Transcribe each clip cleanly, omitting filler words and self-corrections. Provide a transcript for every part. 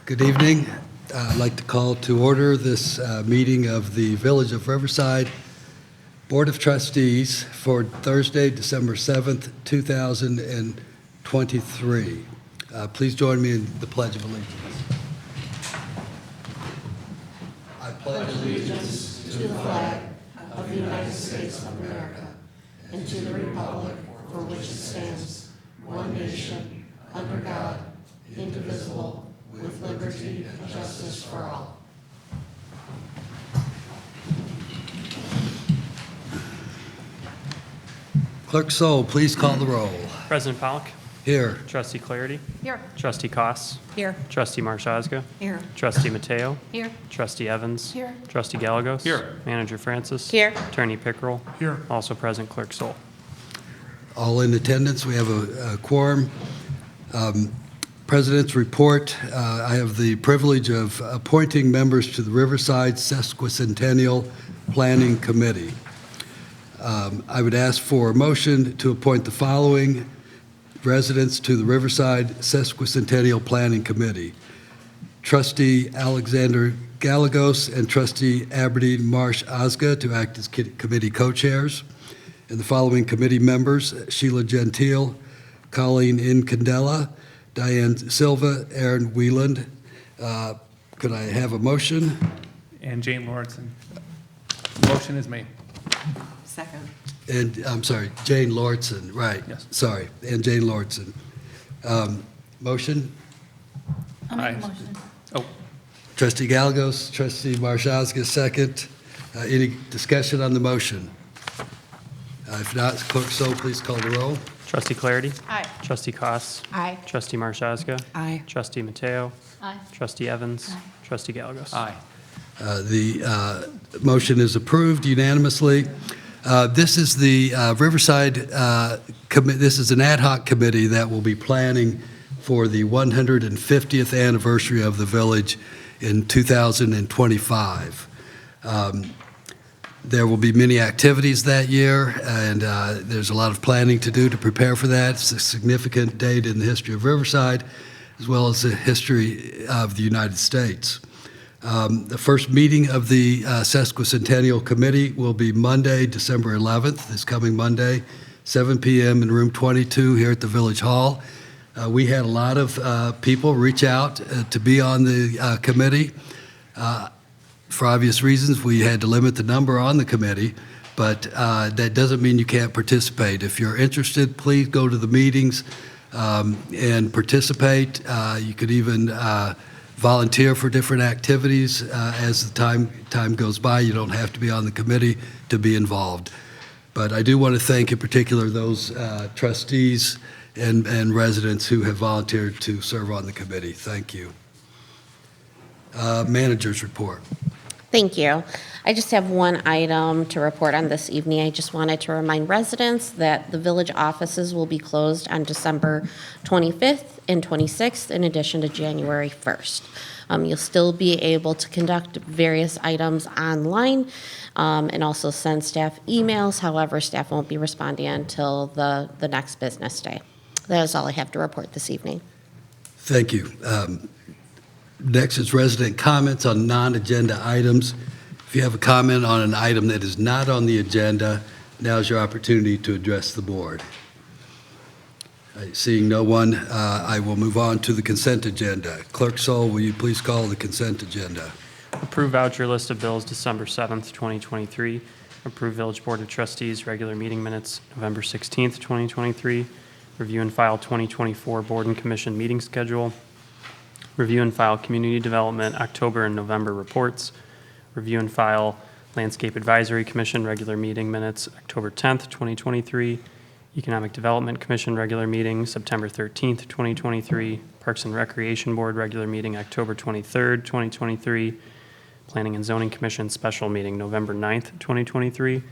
Good evening. I'd like to call to order this meeting of the Village of Riverside Board of Trustees for Thursday, December 7th, 2023. Please join me in the Pledge of Allegiance. I pledge allegiance to the flag of the United States of America and to the republic for which it stands, one nation, under God, indivisible, with liberty and justice for all. Clerk Soul, please call the roll. President Pollock. Here. Trustee Clarity. Here. Trustee Koss. Here. Trustee Marshazga. Here. Trustee Mateo. Here. Trustee Evans. Here. Trustee Gallegos. Here. Manager Francis. Here. Attorney Pickrell. Here. Also present Clerk Soul. All in attendance. We have a quorum. President's report. I have the privilege of appointing members to the Riverside Sesquicentennial Planning Committee. I would ask for a motion to appoint the following residents to the Riverside Sesquicentennial Planning Committee: Trustee Alexander Gallegos and Trustee Aberdeen Marsh Osga to act as committee co-chairs. And the following committee members: Sheila Gentile, Colleen Incandela, Diane Silva, Aaron Wieland. Could I have a motion? And Jane Lawrenson. Motion is made. Second. And, I'm sorry, Jane Lawrenson, right. Yes. Sorry, and Jane Lawrenson. Motion? I'll make a Aye. motion. Oh, Trustee Gallegos, Trustee Marshazga, second. Any discussion on the motion? If not, Clerk Soul, please call the roll. Trustee Clarity. Aye. Trustee Koss. Aye. Trustee Marshazga. Aye. Trustee Mateo. Aye. Trustee Evans. Aye. Trustee Gallegos. aye. The motion is approved unanimously. This is the Riverside, this is an ad hoc committee that will be planning for the 150th anniversary of the village in 2025. There will be many activities that year, and there's a lot of planning to do to prepare for that. It's a significant date in the history of Riverside, as well as the history of the United States. The first meeting of the Sesquicentennial Committee will be Monday, December 11th, this coming Monday, 7 p.m. in room 22 here at the Village Hall. We had a lot of people reach out to be on the committee. For obvious reasons, we had to limit the number on the committee, but that doesn't mean you can't participate. If you're interested, please go to the meetings and participate. You could even volunteer for different activities as the time goes by. You don't have to be on the committee to be involved. But I do want to thank in particular those trustees and residents who have volunteered to serve on the committee. Thank you. Manager's report. Thank you. I just have one item to report on this evening. I just wanted to remind residents that the village offices will be closed on December 25th and 26th, in addition to January 1st. You'll still be able to conduct various items online and also send staff emails. However, staff won't be responding until the next business day. That is all I have to report this evening. Thank you. Next is resident comments on non-agenda items. If you have a comment on an item that is not on the agenda, now's your opportunity to address the board. Seeing no one, I will move on to the consent agenda. Clerk Soul, will you please call the consent agenda? Approve voucher list of bills December 7th, 2023. Approve Village Board of Trustees regular meeting minutes November 16th, 2023. Review and file 2024 Board and Commission meeting schedule. Review and file Community Development October and November reports. Review and file Landscape Advisory Commission regular meeting minutes October 10th, 2023. Economic Development Commission regular meeting September 13th, 2023. Parks and Recreation Board regular meeting October 23rd, 2023. Planning and Zoning Commission special meeting November 9th, 2023.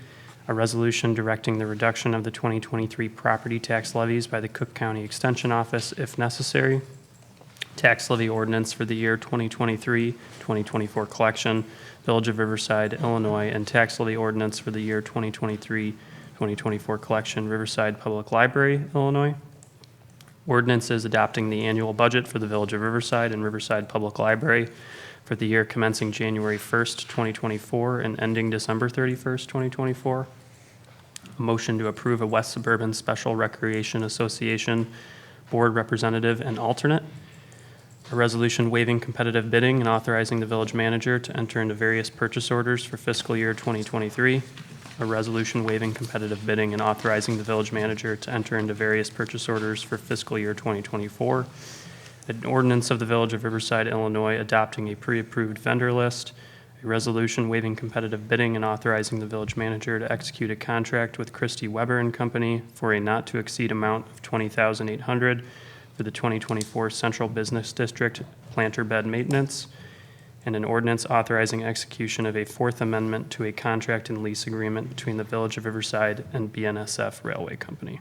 A resolution directing the reduction of the 2023 property tax levies by the Cook County Extension Office if necessary. Tax levy ordinance for the year 2023-2024 collection, Village of Riverside, Illinois, and tax levy ordinance for the year 2023-2024 collection, Riverside Public Library, Illinois. Ordinances adopting the annual budget for the Village of Riverside and Riverside Public Library for the year commencing January 1st, 2024 and ending December 31st, 2024. A motion to approve a West Suburban Special Recreation Association Board Representative and Alternate. A resolution waiving competitive bidding and authorizing the village manager to enter into various purchase orders for fiscal year 2023. A resolution waiving competitive bidding and authorizing the village manager to enter into various purchase orders for fiscal year 2024. An ordinance of the Village of Riverside, Illinois, adopting a pre-approved vendor list. A resolution waiving competitive bidding and authorizing the village manager to execute a contract with Christie Weber and Company for a not-to-exceed amount of $20,800 for the 2024 Central Business District planter bed maintenance, and an ordinance authorizing execution of a Fourth Amendment to a contract and lease agreement between the Village of Riverside and BNSF Railway Company.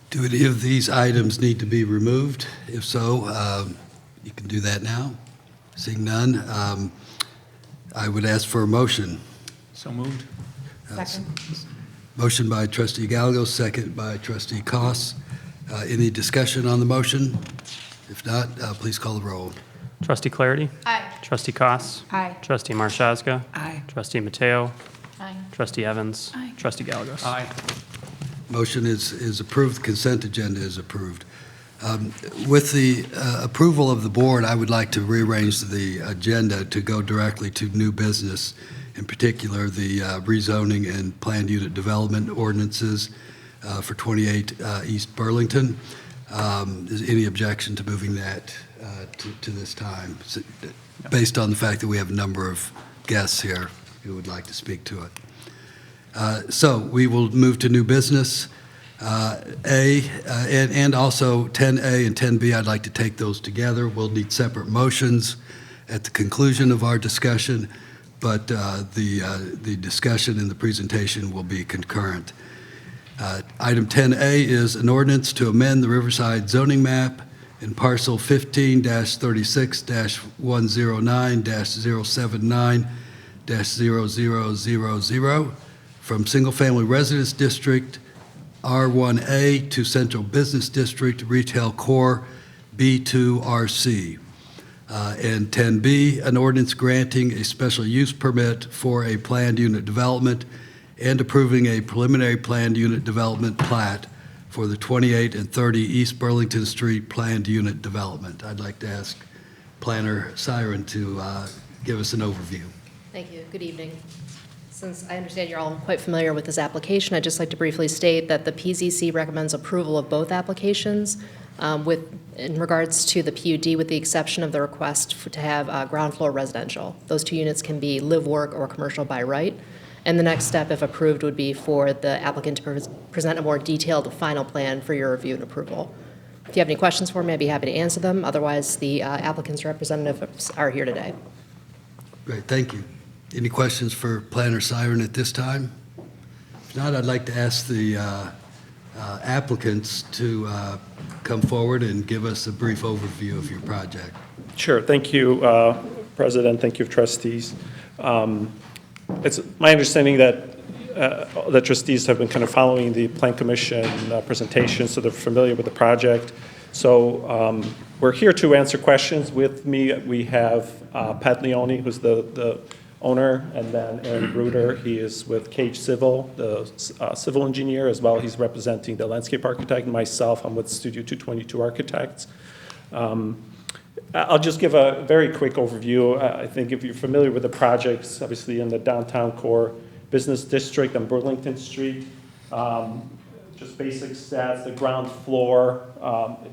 Do any of these items need to be removed? If so, you can do that now. Seeing none, I would ask for a motion. So moved. Second. Motion by Trustee Gallego, second by Trustee Koss. Any discussion on the motion? If not, please call the roll. Trustee Clarity? Aye. Trustee Koss? Aye. Trustee Marshazga? Aye. Trustee Mateo? Aye. Trustee Evans? Aye. Trustee Gallegos? Aye. Motion is approved. Consent agenda is approved. With the approval of the board, I would like to rearrange the agenda to go directly to new business, in particular the rezoning and planned unit development ordinances for 28 East Burlington. Is any objection to moving that to this time, based on the fact that we have a number of guests here who would like to speak to it? So we will move to new business. And also 10A and 10B, I'd like to take those together. We'll need separate motions at the conclusion of our discussion, but the discussion and the presentation will be concurrent. Item 10A is an ordinance to amend the Riverside zoning map in parcel 15-36-109-079-0000 from single-family residence district R1A to Central Business District Retail Core B2RC. And 10B, an ordinance granting a special use permit for a planned unit development and approving a preliminary planned unit development plat for the 28 and 30 East Burlington Street planned unit development. I'd like to ask Planner Siren to give us an overview. Thank you. Good evening. Since I understand you're all quite familiar with this application, I'd just like to briefly state that the PZC recommends approval of both applications in regards to the PUD, with the exception of the request to have ground floor residential. Those two units can be live, work, or commercial by right. And the next step, if approved, would be for the applicant to present a more detailed final plan for your review and approval. If you have any questions for me, I'd be happy to answer them. Otherwise, the applicant's representatives are here today. Great, thank you. Any questions for Planner Siren at this time? If not, I'd like to ask the applicants to come forward and give us a brief overview of your project. Sure. Thank you, President. Thank you, trustees. It's my understanding that the trustees have been kind of following the Plan Commission presentation, so they're familiar with the project. So we're here to answer questions. With me, we have Pat Leone, who's the owner, and then Aaron Bruder. He is with Cage Civil, the civil engineer, as well. He's representing the landscape architect. And myself, I'm with Studio 222 Architects. I'll just give a very quick overview. I think if you're familiar with the projects, obviously in the downtown core business district on Burlington Street, just basic stats. The ground floor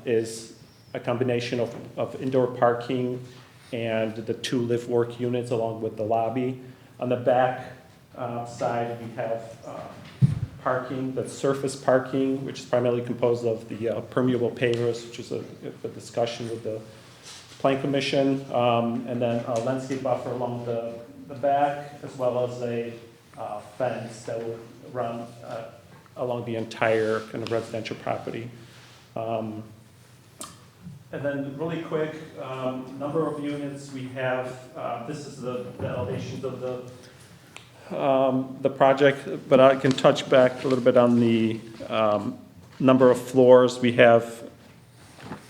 is a combination of indoor parking and the two live-work units along with the lobby. On the back side, we have parking, that's surface parking, which is primarily composed of the permeable pavers, which is a discussion with the Plan Commission, and then a landscape buffer along the back, as well as a fence that will run along the entire kind of residential property. And then really quick, number of units we have. This is the elevations of the project, but I can touch back a little bit on the number of floors, we have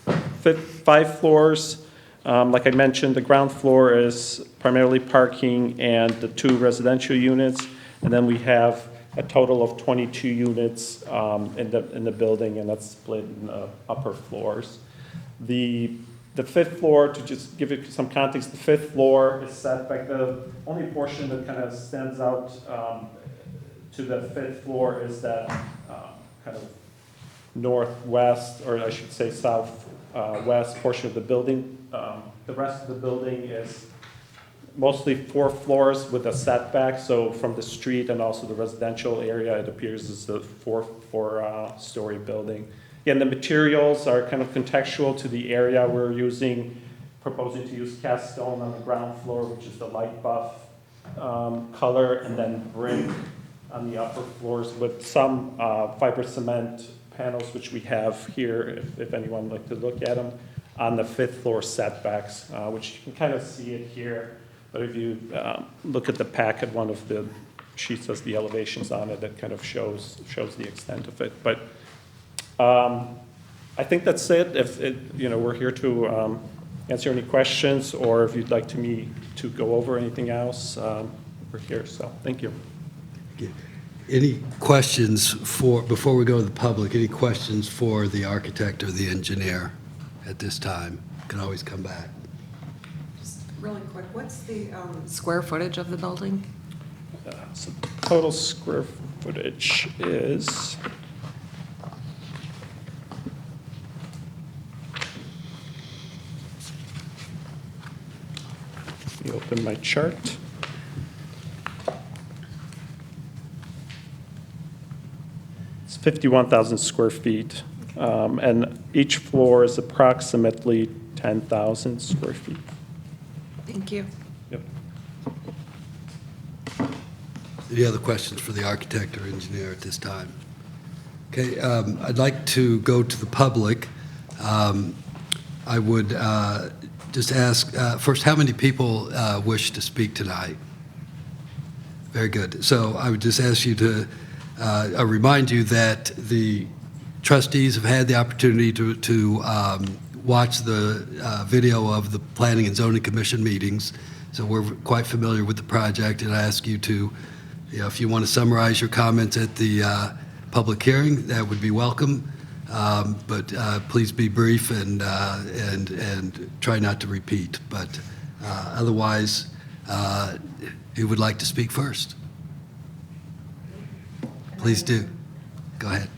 5 floors. Like I mentioned, the ground floor is primarily parking and the 2 residential units. And then we have a total of 22 units in the building, and that's split in the upper floors. The 5th floor, to just give you some context, the 5th floor is set back. The only portion that kind of stands out to the 5th floor is that kind of northwest, or I should say southwest portion of the building. The rest of the building is mostly 4 floors with a setback, so from the street and also the residential area, it appears as a 4-story building. Again, the materials are kind of contextual to the area. We're proposing to use cast stone on the ground floor, which is the light buff color, and then brick on the upper floors with some fiber cement panels, which we have here, if anyone would like to look at them, on the 5th floor setbacks, which you can kind of see it here. But if you look at the packet, one of the sheets has the elevations on it that kind of shows the extent of it. But I think that's it. We're here to answer any questions, or if you'd like me to go over anything else, we're here. So thank you. Any questions before we go to the public, any questions for the architect or the engineer at this time? You can always come back. Just really quick, what's the square footage of the building? So total square footage is... Let me open my chart. It's 51,000 square feet, and each floor is approximately 10,000 square feet. Thank you. Yep. Any other questions for the architect or engineer at this time? Okay, I'd like to go to the public. I would just ask, first, how many people wish to speak tonight? Very good. So I would just ask you to remind you that the trustees have had the opportunity to watch the video of the Planning and Zoning Commission meetings, so we're quite familiar with the project, and I ask you to, if you want to summarize your comments at the public hearing, that would be welcome, but please be brief and try not to repeat. But otherwise, who would like to speak first? Please do. Go ahead.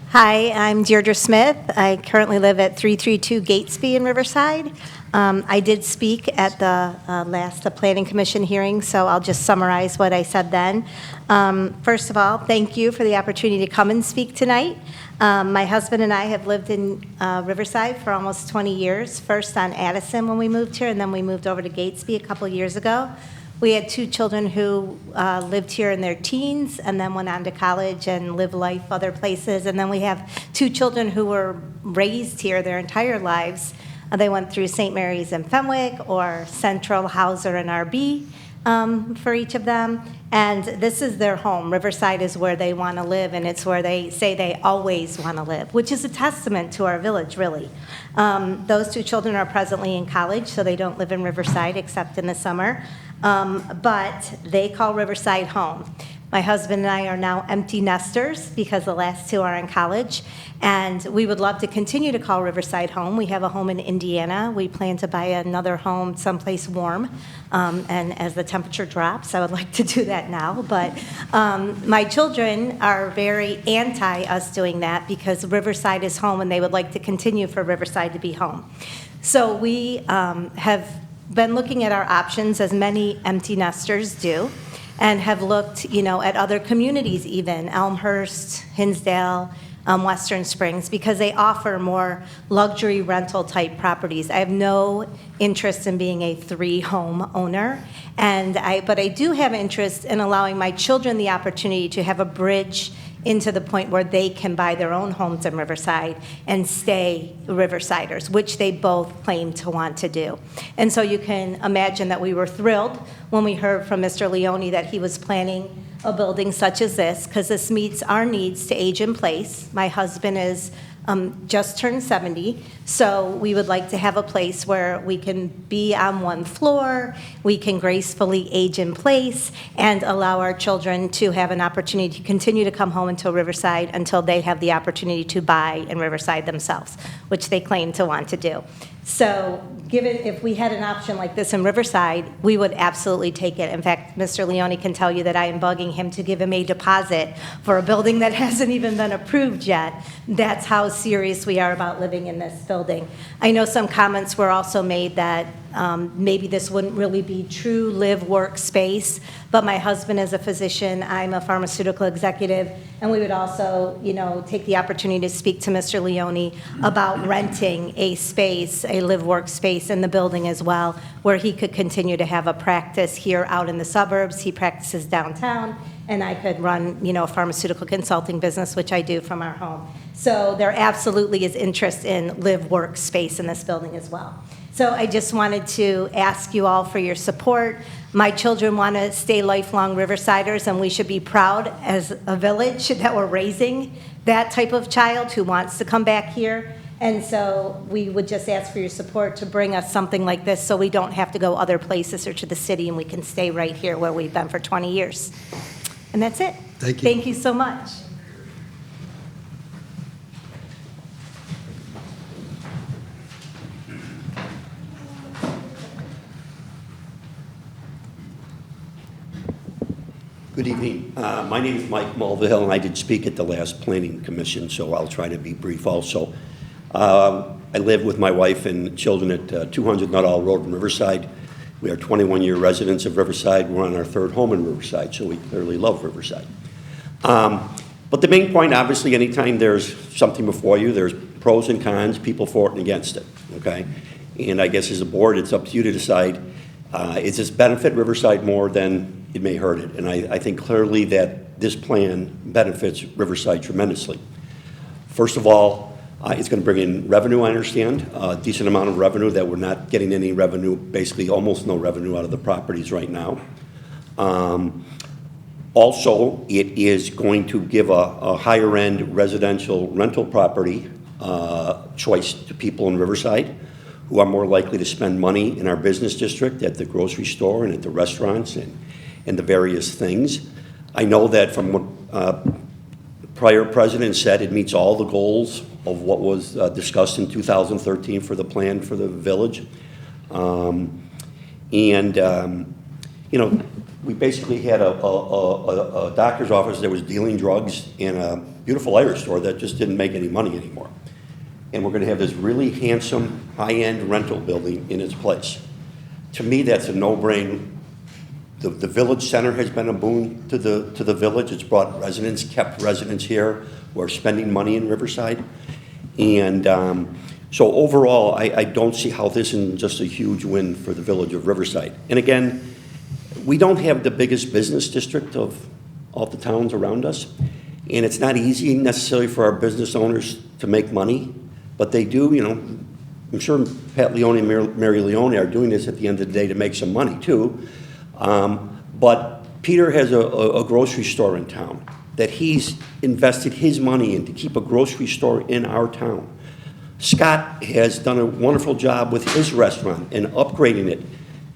Hi, I'm Deirdre Smith. I currently live at 332 Gatesby in Riverside. I did speak at the last Planning Commission hearing, so I'll just summarize what I said then. First of all, thank you for the opportunity to come and speak tonight. My husband and I have lived in Riverside for almost 20 years, first on Addison when we moved here, and then we moved over to Gatesby a couple years ago. We had 2 children who lived here in their teens and then went on to college and lived life other places. And then we have 2 children who were raised here their entire lives. They went through St. Mary's in Fenwick or Central, Hauser, and RB for each of them. And this is their home. Riverside is where they want to live, and it's where they say they always want to live, which is a testament to our village, really. Those 2 children are presently in college, so they don't live in Riverside except in the summer. But they call Riverside home. My husband and I are now empty nesters because the last 2 are in college, and we would love to continue to call Riverside home. We have a home in Indiana. We plan to buy another home someplace warm, and as the temperature drops, I would like to do that now. But my children are very anti us doing that because Riverside is home, and they would like to continue for Riverside to be home. So we have been looking at our options, as many empty nesters do, and have looked, at other communities even, Elmhurst, Hinsdale, Western Springs, because they offer more luxury rental type properties. I have no interest in being a 3-home owner, but I do have interest in allowing my children the opportunity to have a bridge into the point where they can buy their own homes in Riverside and stay Riversiders, which they both claim to want to do. And so you can imagine that we were thrilled when we heard from Mr. Leone that he was planning a building such as this, because this meets our needs to age in place. My husband is just turned 70, so we would like to have a place where we can be on one floor, we can gracefully age in place, and allow our children to have an opportunity to continue to come home until Riverside until they have the opportunity to buy in Riverside themselves, which they claim to want to do. So given, if we had an option like this in Riverside, we would absolutely take it. In fact, Mr. Leone can tell you that I am bugging him to give him a deposit for a building that hasn't even been approved yet. That's how serious we are about living in this building. I know some comments were also made that maybe this wouldn't really be true live-work space, but my husband is a physician, I'm a pharmaceutical executive, and we would also, take the opportunity to speak to Mr. Leone about renting a space, a live-work space in the building as well, where he could continue to have a practice here out in the suburbs. He practices downtown, and I could run, a pharmaceutical consulting business, which I do from our home. So there absolutely is interest in live-work space in this building as well. So I just wanted to ask you all for your support. My children want to stay lifelong Riversiders, and we should be proud as a village that we're raising that type of child who wants to come back here. And so we would just ask for your support to bring us something like this so we don't have to go other places or to the city, and we can stay right here where we've been for 20 years. And that's it. Thank you. Thank you so much. Good evening. My name is Mike Mulvihill, and I did speak at the last Planning Commission, so I'll try to be brief also. I live with my wife and children at 200 Nuttall Road in Riverside. We are 21-year residents of Riverside. We're on our third home in Riverside, so we clearly love Riverside. But the main point, obviously, anytime there's something before you, there's pros and cons, people for it and against it, okay? And I guess as a board, it's up to you to decide, is this benefit Riverside more than it may hurt it? And I think clearly that this plan benefits Riverside tremendously. First of all, it's going to bring in revenue, I understand, a decent amount of revenue that we're not getting any revenue, basically almost no revenue out of the properties right now. Also, it is going to give a higher-end residential rental property choice to people in Riverside who are more likely to spend money in our business district, at the grocery store and at the restaurants and the various things. I know that from what prior president said, it meets all the goals of what was discussed in 2013 for the plan for the village. We basically had a doctor's office that was dealing drugs and a beautiful Irish store that just didn't make any money anymore. And we're going to have this really handsome, high-end rental building in its place. To me, that's a no-brainer. The village center has been a boon to the village. It's brought residents, kept residents here who are spending money in Riverside. And so overall, I don't see how this is just a huge win for the village of Riverside. And again, we don't have the biggest business district of all the towns around us. And it's not easy necessarily for our business owners to make money, but they do, I'm sure Pat Leone and Mary Leone are doing this at the end of the day to make some money too. But Peter has a grocery store in town that he's invested his money in to keep a grocery store in our town. Scott has done a wonderful job with his restaurant and upgrading it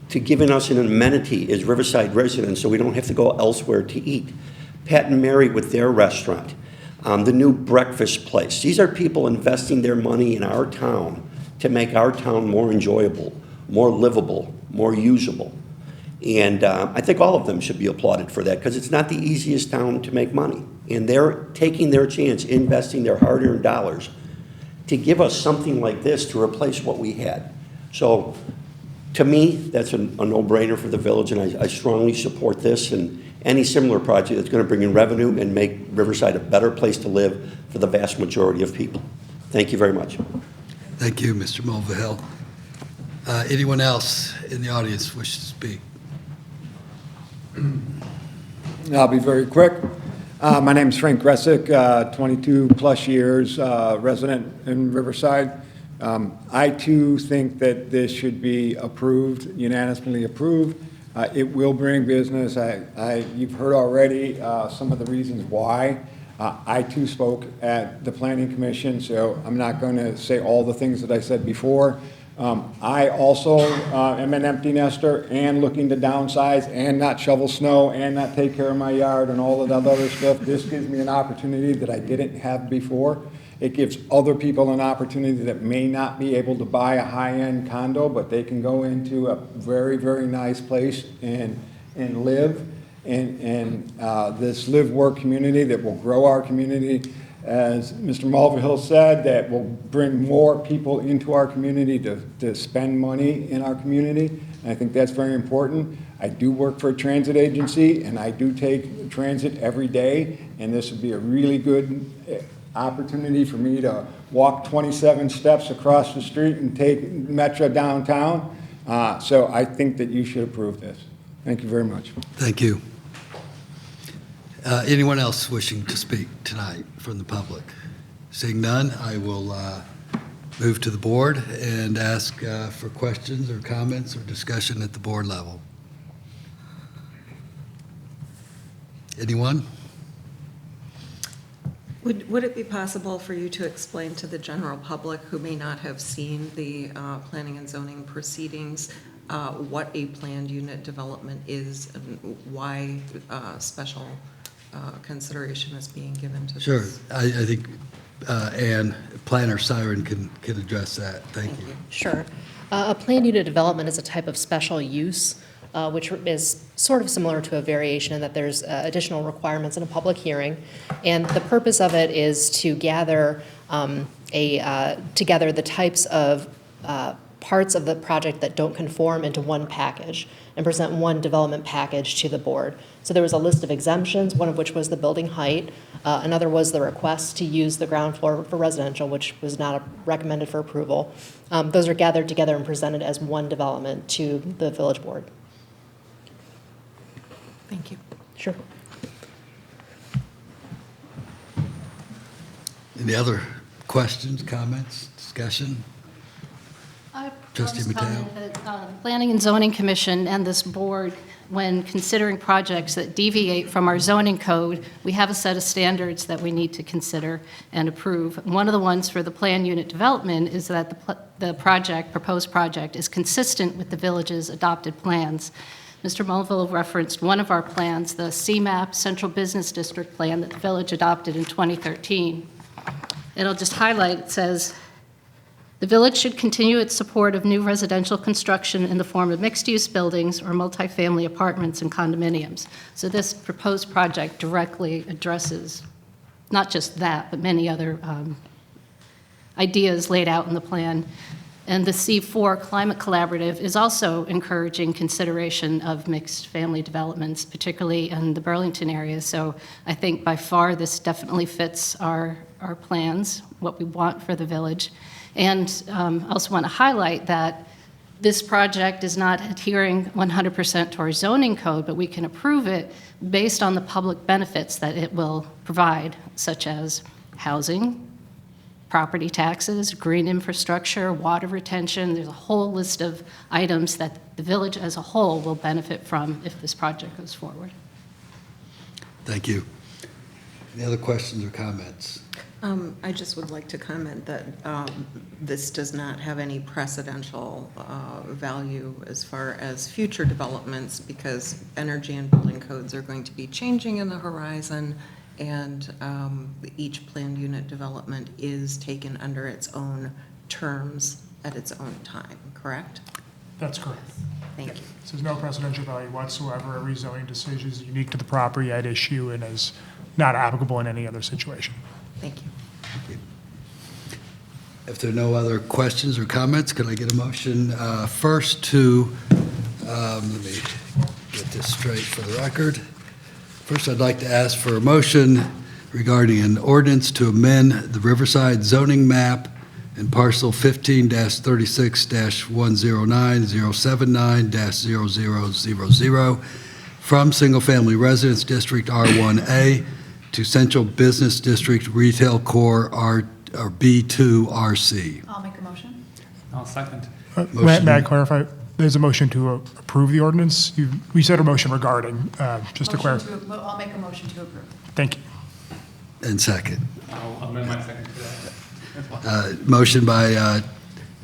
to giving us an amenity as Riverside residents so we don't have to go elsewhere to eat. Pat and Mary with their restaurant, the new breakfast place. These are people investing their money in our town to make our town more enjoyable, more livable, more usable. And I think all of them should be applauded for that because it's not the easiest town to make money. And they're taking their chance, investing their hard-earned dollars to give us something like this to replace what we had. So to me, that's a no-brainer for the village, and I strongly support this and any similar project that's going to bring in revenue and make Riverside a better place to live for the vast majority of people. Thank you very much. Thank you, Mr. Mulvihill. Anyone else in the audience wish to speak? I'll be very quick. My name's Frank Gressick, 22-plus years, resident in Riverside. I, too, think that this should be approved, unanimously approved. It will bring business. You've heard already some of the reasons why. I, too, spoke at the Planning Commission, so I'm not going to say all the things that I said before. I also am an empty nester and looking to downsize and not shovel snow and not take care of my yard and all of that other stuff. This gives me an opportunity that I didn't have before. It gives other people an opportunity that may not be able to buy a high-end condo, but they can go into a very, very nice place and live in this live-work community that will grow our community. As Mr. Mulvihill said, that will bring more people into our community to spend money in our community. And I think that's very important. I do work for a transit agency, and I do take transit every day, and this would be a really good opportunity for me to walk 27 steps across the street and take Metro downtown. So I think that you should approve this. Thank you very much. Thank you. Anyone else wishing to speak tonight from the public? Seeing none, I will move to the board and ask for questions or comments or discussion at the board level. Anyone? Would it be possible for you to explain to the general public who may not have seen the planning and zoning proceedings what a planned unit development is and why special consideration is being given to this? Sure. I think Ann, Planner Siren, can address that. Thank you. Sure. A planned unit development is a type of special use, which is sort of similar to a variation in that there's additional requirements in a public hearing. And the purpose of it is to gather together the types of parts of the project that don't conform into one package and present one development package to the board. So there was a list of exemptions, one of which was the building height. Another was the request to use the ground floor for residential, which was not recommended for approval. Those are gathered together and presented as one development to the village board. Thank you. Sure. Any other questions, comments, discussion? Trustee Mateo. The Planning and Zoning Commission and this board, when considering projects that deviate from our zoning code, we have a set of standards that we need to consider and approve. One of the ones for the planned unit development is that the proposed project, is consistent with the village's adopted plans. Mr. Mulvihill referenced one of our plans, the CMAP Central Business District Plan that the village adopted in 2013. It'll just highlight, it says, the village should continue its support of new residential construction in the form of mixed-use buildings or multifamily apartments and condominiums. So this proposed project directly addresses not just that, but many other ideas laid out in the plan. And the C4 Climate Collaborative is also encouraging consideration of mixed-family developments, particularly in the Burlington area. So I think by far this definitely fits our plans, what we want for the village. And I also want to highlight that this project is not adhering 100% to our zoning code, but we can approve it based on the public benefits that it will provide, such as housing, property taxes, green infrastructure, water retention. There's a whole list of items that the village as a whole will benefit from if this project goes forward. Thank you. Any other questions or comments? I just would like to comment that this does not have any precedential value as far as future developments because energy and building codes are going to be changing in the horizon, and each planned unit development is taken under its own terms at its own time, correct? That's correct. Thank you. So there's no precedential value whatsoever. Every zoning decision is unique to the property at issue and is not applicable in any other situation. Thank you. If there are no other questions or comments, can I get a motion first to, let me get this straight for the record. First, I'd like to ask for a motion regarding an ordinance to amend the Riverside zoning map in parcel 15-36-109-079-0000 from single-family residence district R1A to Central Business District Retail Core or B2 RC. I'll make a motion. I'll second. May I clarify? There's a motion to approve the ordinance. We said a motion regarding, just to clarify. I'll make a motion to approve. Thank you. And second. I'll amend my second to that. Motion by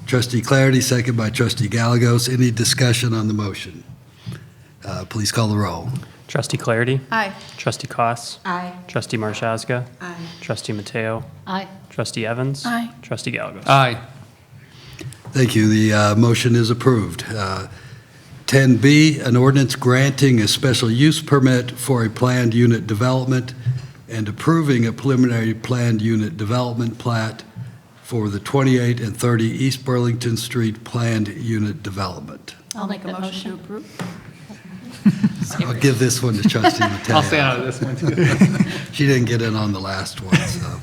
trustee Clarity, second by trustee Gallegos. Any discussion on the motion? Please call the roll. Trustee Clarity. Aye. Trustee Koss. Aye. Trustee Marshazga. Aye. Trustee Mateo. Aye. Trustee Evans. Aye. Trustee Gallegos. Aye. Thank you. The motion is approved. 10B, an ordinance granting a special use permit for a planned unit development and approving a preliminary planned unit development plat for the 28 and 30 East Burlington Street planned unit development. I'll make a motion to approve. I'll give this one to trustee Mateo. I'll stay out of this one, too. She didn't get in on the last one, so.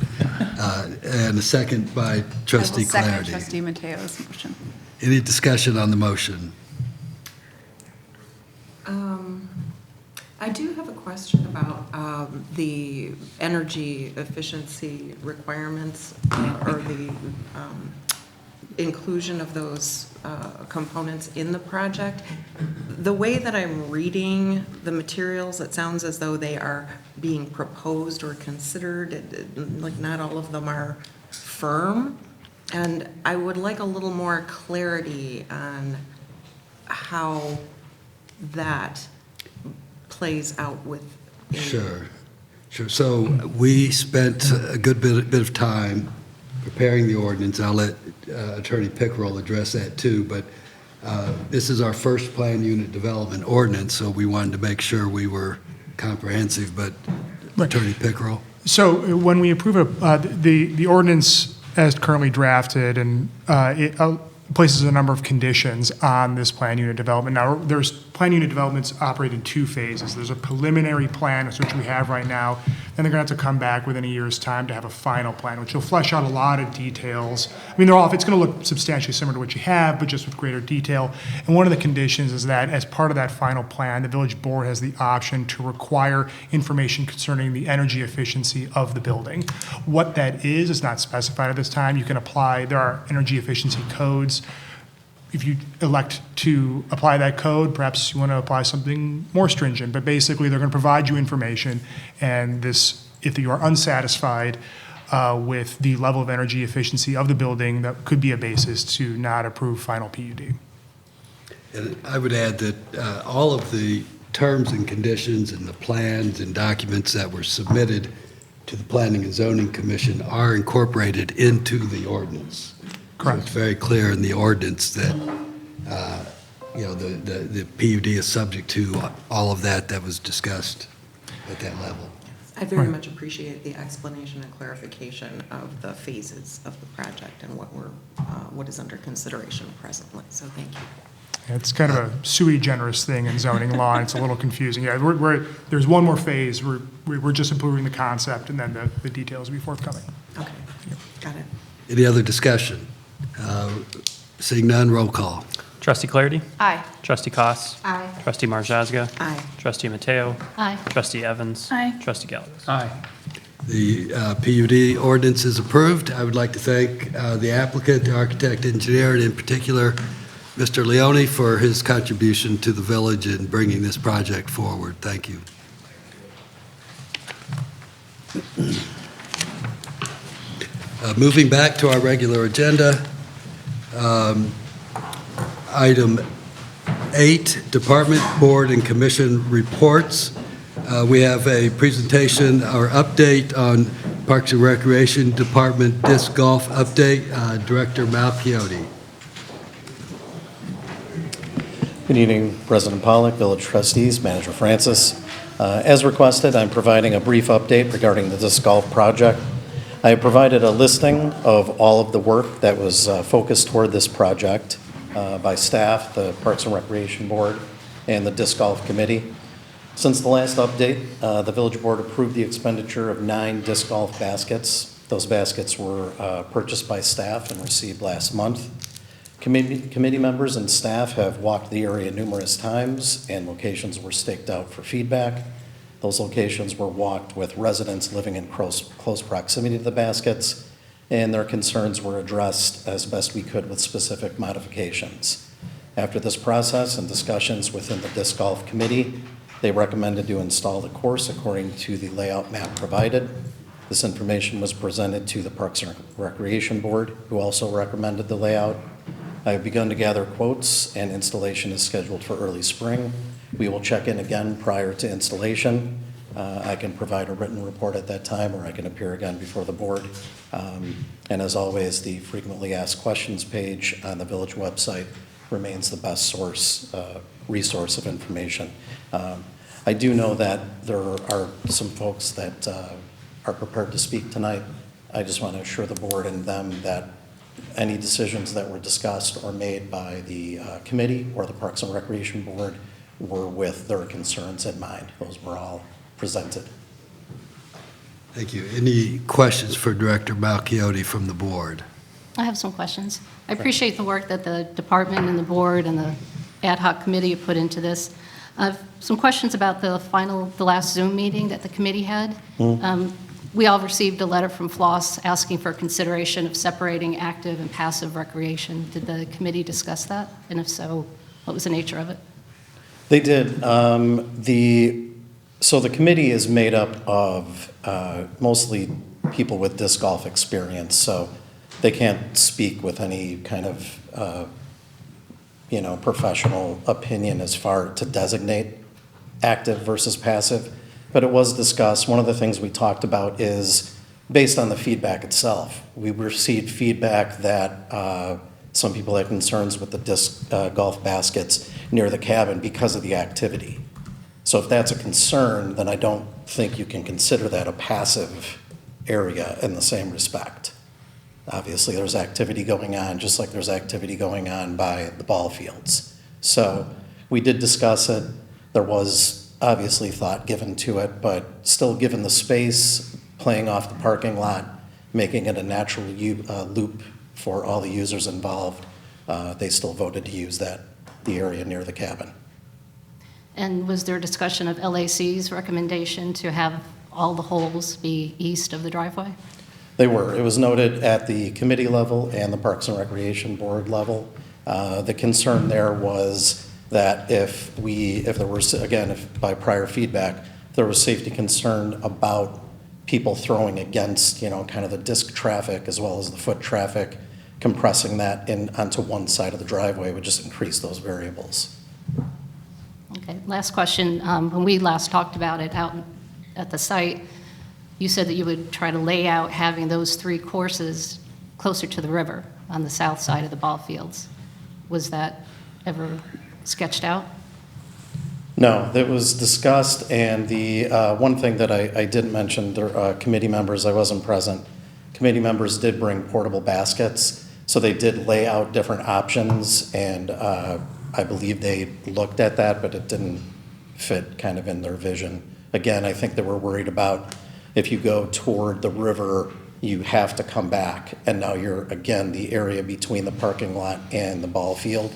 And a second by trustee I will second Clarity. trustee Mateo's motion. Any discussion on the motion? I do have a question about the energy efficiency requirements or the inclusion of those components in the project. The way that I'm reading the materials, it sounds as though they are being proposed or considered, like not all of them are firm. And I would like a little more clarity on how that plays out with. Sure. So we spent a good bit of time preparing the ordinance. I'll let Attorney Pickrell address that too, but this is our first planned unit development ordinance, so we wanted to make sure we were comprehensive, but Attorney Pickrell? So when we approve the ordinance as currently drafted, and it places a number of conditions on this plan unit development. Now, there's plan unit developments operate in two phases. There's a preliminary plan, which we have right now, then they're going to have to come back within a year's time to have a final plan, which will flesh out a lot of details. I mean, it's going to look substantially similar to what you have, but just with greater detail. And one of the conditions is that as part of that final plan, the village board has the option to require information concerning the energy efficiency of the building. What that is not specified at this time. You can apply, there are energy efficiency codes. If you elect to apply that code, perhaps you want to apply something more stringent, but basically they're going to provide you information, and this, if you are unsatisfied with the level of energy efficiency of the building, that could be a basis to not approve final PUD. And I would add that all of the terms and conditions and the plans and documents that were submitted to the Planning and Zoning Commission are incorporated into the ordinance. Correct. So it's very clear in the ordinance that, the PUD is subject to all of that was discussed at that level. I very much appreciate the explanation and clarification of the phases of the project and what is under consideration presently, so thank you. It's kind of a sui generis thing in zoning law, and it's a little confusing. Yeah, there's one more phase. We're just improving the concept, and then the details will be forthcoming. Okay, got it. Any other discussion? Seeing none, roll call. Trustee Clarity. Aye. Trustee Koss. Aye. Trustee Marshazga. Aye. Trustee Mateo. Aye. Trustee Evans. Aye. Trustee Gallegos. Aye. The PUD ordinance is approved. I would like to thank the applicant, the architect, engineer, and in particular, Mr. Leone, for his contribution to the village in bringing this project forward. Thank you. Moving back to our regular agenda, item 8, Department, Board, and Commission reports. We have a presentation or update on Parks and Recreation Department Disc Golf Update. Director Malchiotti. Good evening, President Pollock, Village Trustees, Manager Francis. As requested, I'm providing a brief update regarding the disc golf project. I have provided a listing of all of the work that was focused toward this project by staff, the Parks and Recreation Board, and the Disc Golf Committee. Since the last update, the Village Board approved the expenditure of 9 disc golf baskets. Those baskets were purchased by staff and received last month. Committee members and staff have walked the area numerous times, and locations were staked out for feedback. Those locations were walked with residents living in close proximity to the baskets, and their concerns were addressed as best we could with specific modifications. After this process and discussions within the Disc Golf Committee, they recommended to install the course according to the layout map provided. This information was presented to the Parks and Recreation Board, who also recommended the layout. I have begun to gather quotes, and installation is scheduled for early spring. We will check in again prior to installation. I can provide a written report at that time, or I can appear again before the board. And as always, the frequently asked questions page on the village website remains the best resource of information. I do know that there are some folks that are prepared to speak tonight. I just want to assure the board and them that any decisions that were discussed or made by the committee or the Parks and Recreation Board were with their concerns in mind. Those were all presented. Thank you. Any questions for Director Malchiotti from the board? I have some questions. I appreciate the work that the department and the board and the ad hoc committee have put into this. I have some questions about the last Zoom meeting that the committee had. We all received a letter from Floss asking for consideration of separating active and passive recreation. Did the committee discuss that? And if so, what was the nature of it? They did. So the committee is made up of mostly people with disc golf experience, so they can't speak with any kind of professional opinion as far to designate active versus passive. But it was discussed. One of the things we talked about is based on the feedback itself. We received feedback that some people had concerns with the disc golf baskets near the cabin because of the activity. So if that's a concern, then I don't think you can consider that a passive area in the same respect. Obviously, there's activity going on, just like there's activity going on by the ball fields. So we did discuss it. There was obviously thought given to it, but still given the space, playing off the parking lot, making it a natural loop for all the users involved, they still voted to use the area near the cabin. And was there discussion of LAC's recommendation to have all the holes be east of the driveway? They were. It was noted at the committee level and the Parks and Recreation Board level. The concern there was that if there was, again, by prior feedback, there was safety concern about people throwing against, kind of the disc traffic as well as the foot traffic, compressing that in onto one side of the driveway would just increase those variables. Okay, last question. When we last talked about it out at the site, you said that you would try to lay out having those 3 courses closer to the river on the south side of the ball fields. Was that ever sketched out? No, that was discussed, and the one thing that I didn't mention, committee members, I wasn't present, committee members did bring portable baskets, so they did lay out different options, and I believe they looked at that, but it didn't fit kind of in their vision. Again, I think they were worried about if you go toward the river, you have to come back, and now again, the area between the parking lot and the ball field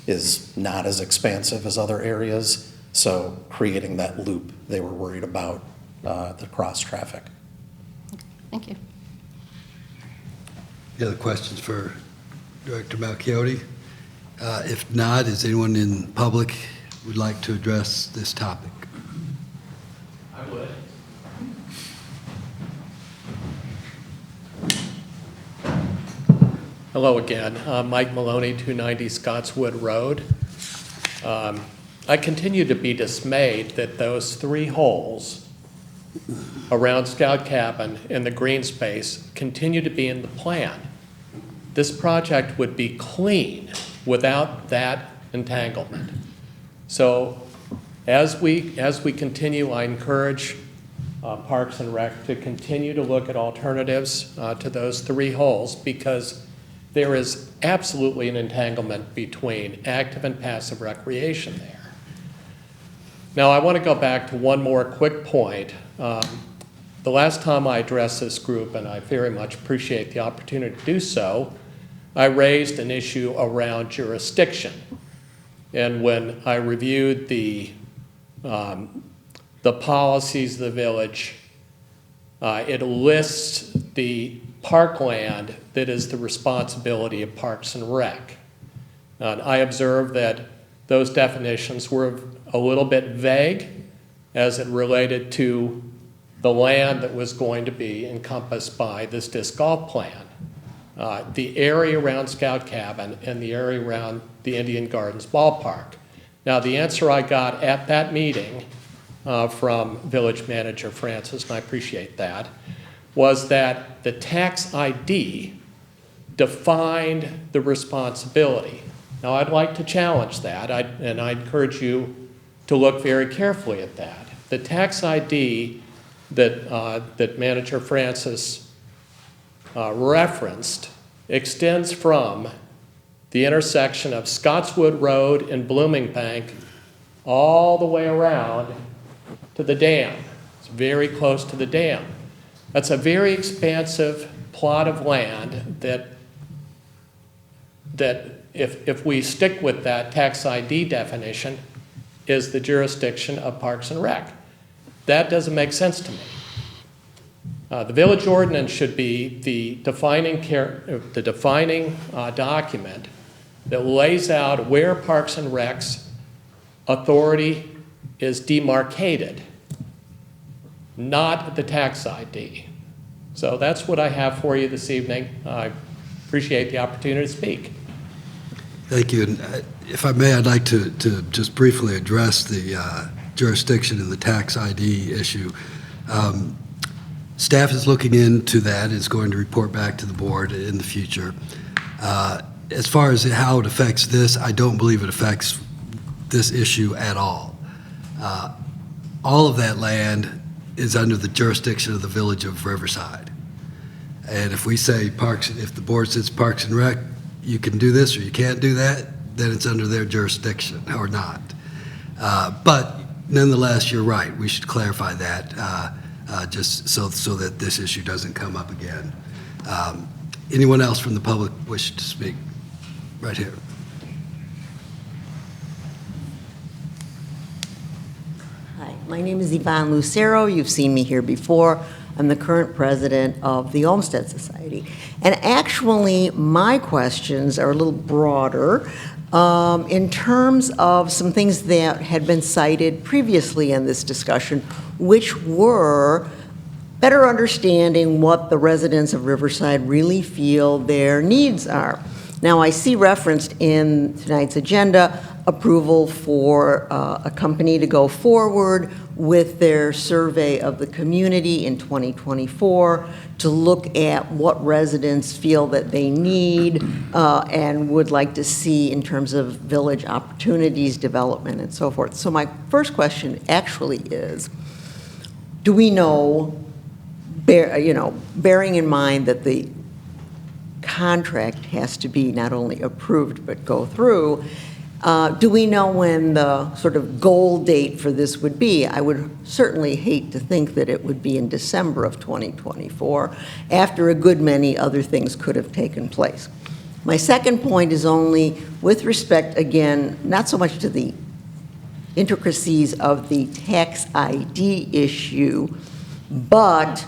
is not as expansive as other areas, so creating that loop, they were worried about the cross traffic. Thank you. Any other questions for Director Malchiotti? If not, is anyone in public would like to address this topic? I would. Hello again. Mike Maloney, 290 Scottswood Road. I continue to be dismayed that those 3 holes around Scout Cabin in the green space continue to be in the plan. This project would be clean without that entanglement. So as we continue, I encourage Parks and Rec to continue to look at alternatives to those 3 holes, because there is absolutely an entanglement between active and passive recreation there. Now, I want to go back to one more quick point. The last time I addressed this group, and I very much appreciate the opportunity to do so, I raised an issue around jurisdiction. And when I reviewed the the policies of the village. It lists the parkland that is the responsibility of Parks and Rec. I observed that those definitions were a little bit vague as it related to the land that was going to be encompassed by this disc golf plan. The area around Scout Cabin and the area around the Indian Gardens ballpark. Now, the answer I got at that meeting from Village Manager Francis, and I appreciate that, was that the tax ID defined the responsibility. Now, I'd like to challenge that, and I encourage you to look very carefully at that. The tax ID that Manager Francis referenced extends from the intersection of Scottswood Road and Blooming Bank all the way around to the dam. It's very close to the dam. That's a very expansive plot of land that if we stick with that tax ID definition is the jurisdiction of Parks and Rec. That doesn't make sense to me. The village ordinance should be the defining document that lays out where Parks and Rec's authority is demarcated, not the tax ID. So that's what I have for you this evening. I appreciate the opportunity to speak. Thank you. And if I may, I'd like to just briefly address the jurisdiction and the tax ID issue. Staff is looking into that, is going to report back to the board in the future. As far as how it affects this, I don't believe it affects this issue at all. All of that land is under the jurisdiction of the Village of Riverside. And if we say Parks, if the board says Parks and Rec, you can do this or you can't do that, then it's under their jurisdiction or not. But nonetheless, you're right. We should clarify that just so that this issue doesn't come up again. Anyone else from the public wish to speak? Right here. Hi, my name is Yvonne Lucero. You've seen me here before. I'm the current president of the Olmsted Society. And actually, my questions are a little broader in terms of some things that had been cited previously in this discussion, which were better understanding what the residents of Riverside really feel their needs are. Now, I see referenced in tonight's agenda approval for a company to go forward with their survey of the community in 2024 to look at what residents feel that they need and would like to see in terms of village opportunities, development, and so forth. So my first question actually is, do we know, bearing in mind that the contract has to be not only approved but go through, do we know when the sort of goal date for this would be? I would certainly hate to think that it would be in December of 2024, after a good many other things could have taken place. My second point is only with respect, again, not so much to the intricacies of the tax ID issue, but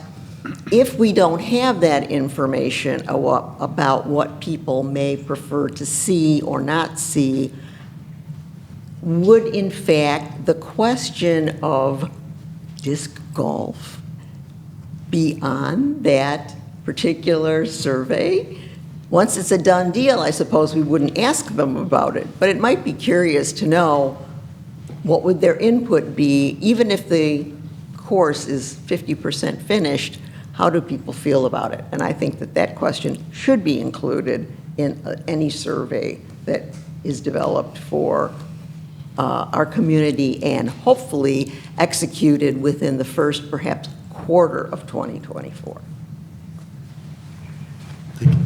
if we don't have that information about what people may prefer to see or not see, would in fact the question of disc golf be on that particular survey? Once it's a done deal, I suppose we wouldn't ask them about it, but it might be curious to know what would their input be, even if the course is 50% finished. How do people feel about it? And I think that that question should be included in any survey that is developed for our community and hopefully executed within the first, perhaps, quarter of 2024. Thank you.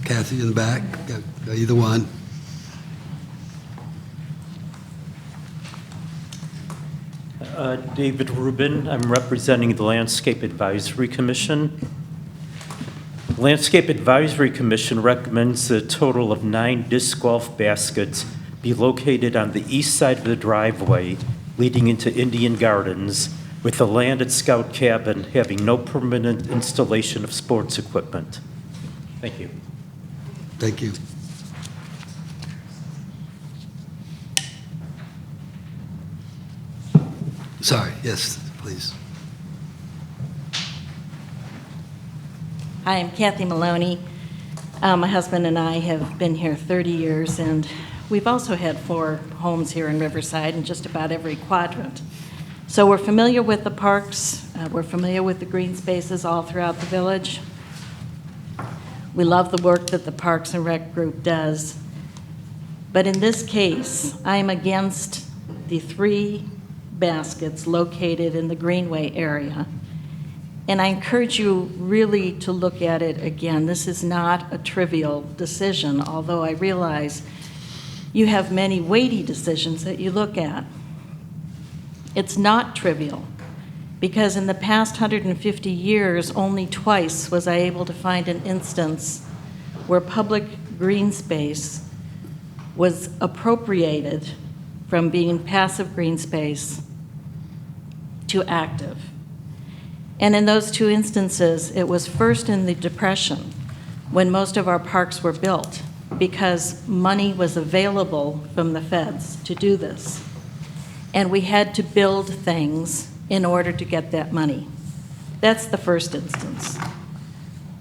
Kathy in the back, either one. David Rubin. I'm representing the Landscape Advisory Commission. Landscape Advisory Commission recommends a total of 9 disc golf baskets be located on the east side of the driveway leading into Indian Gardens, with the land at Scout Cabin having no permanent installation of sports equipment. Thank you. Thank you. Sorry, yes, please. Hi, I'm Kathy Maloney. My husband and I have been here 30 years, and we've also had 4 homes here in Riverside in just about every quadrant. So we're familiar with the parks, we're familiar with the green spaces all throughout the village. We love the work that the Parks and Rec group does. But in this case, I am against the 3 baskets located in the Greenway area. And I encourage you really to look at it again. This is not a trivial decision, although I realize you have many weighty decisions that you look at. It's not trivial, because in the past 150 years, only twice was I able to find an instance where public green space was appropriated from being passive green space to active. And in those 2 instances, it was first in the Depression when most of our parks were built, because money was available from the feds to do this. And we had to build things in order to get that money. That's the first instance.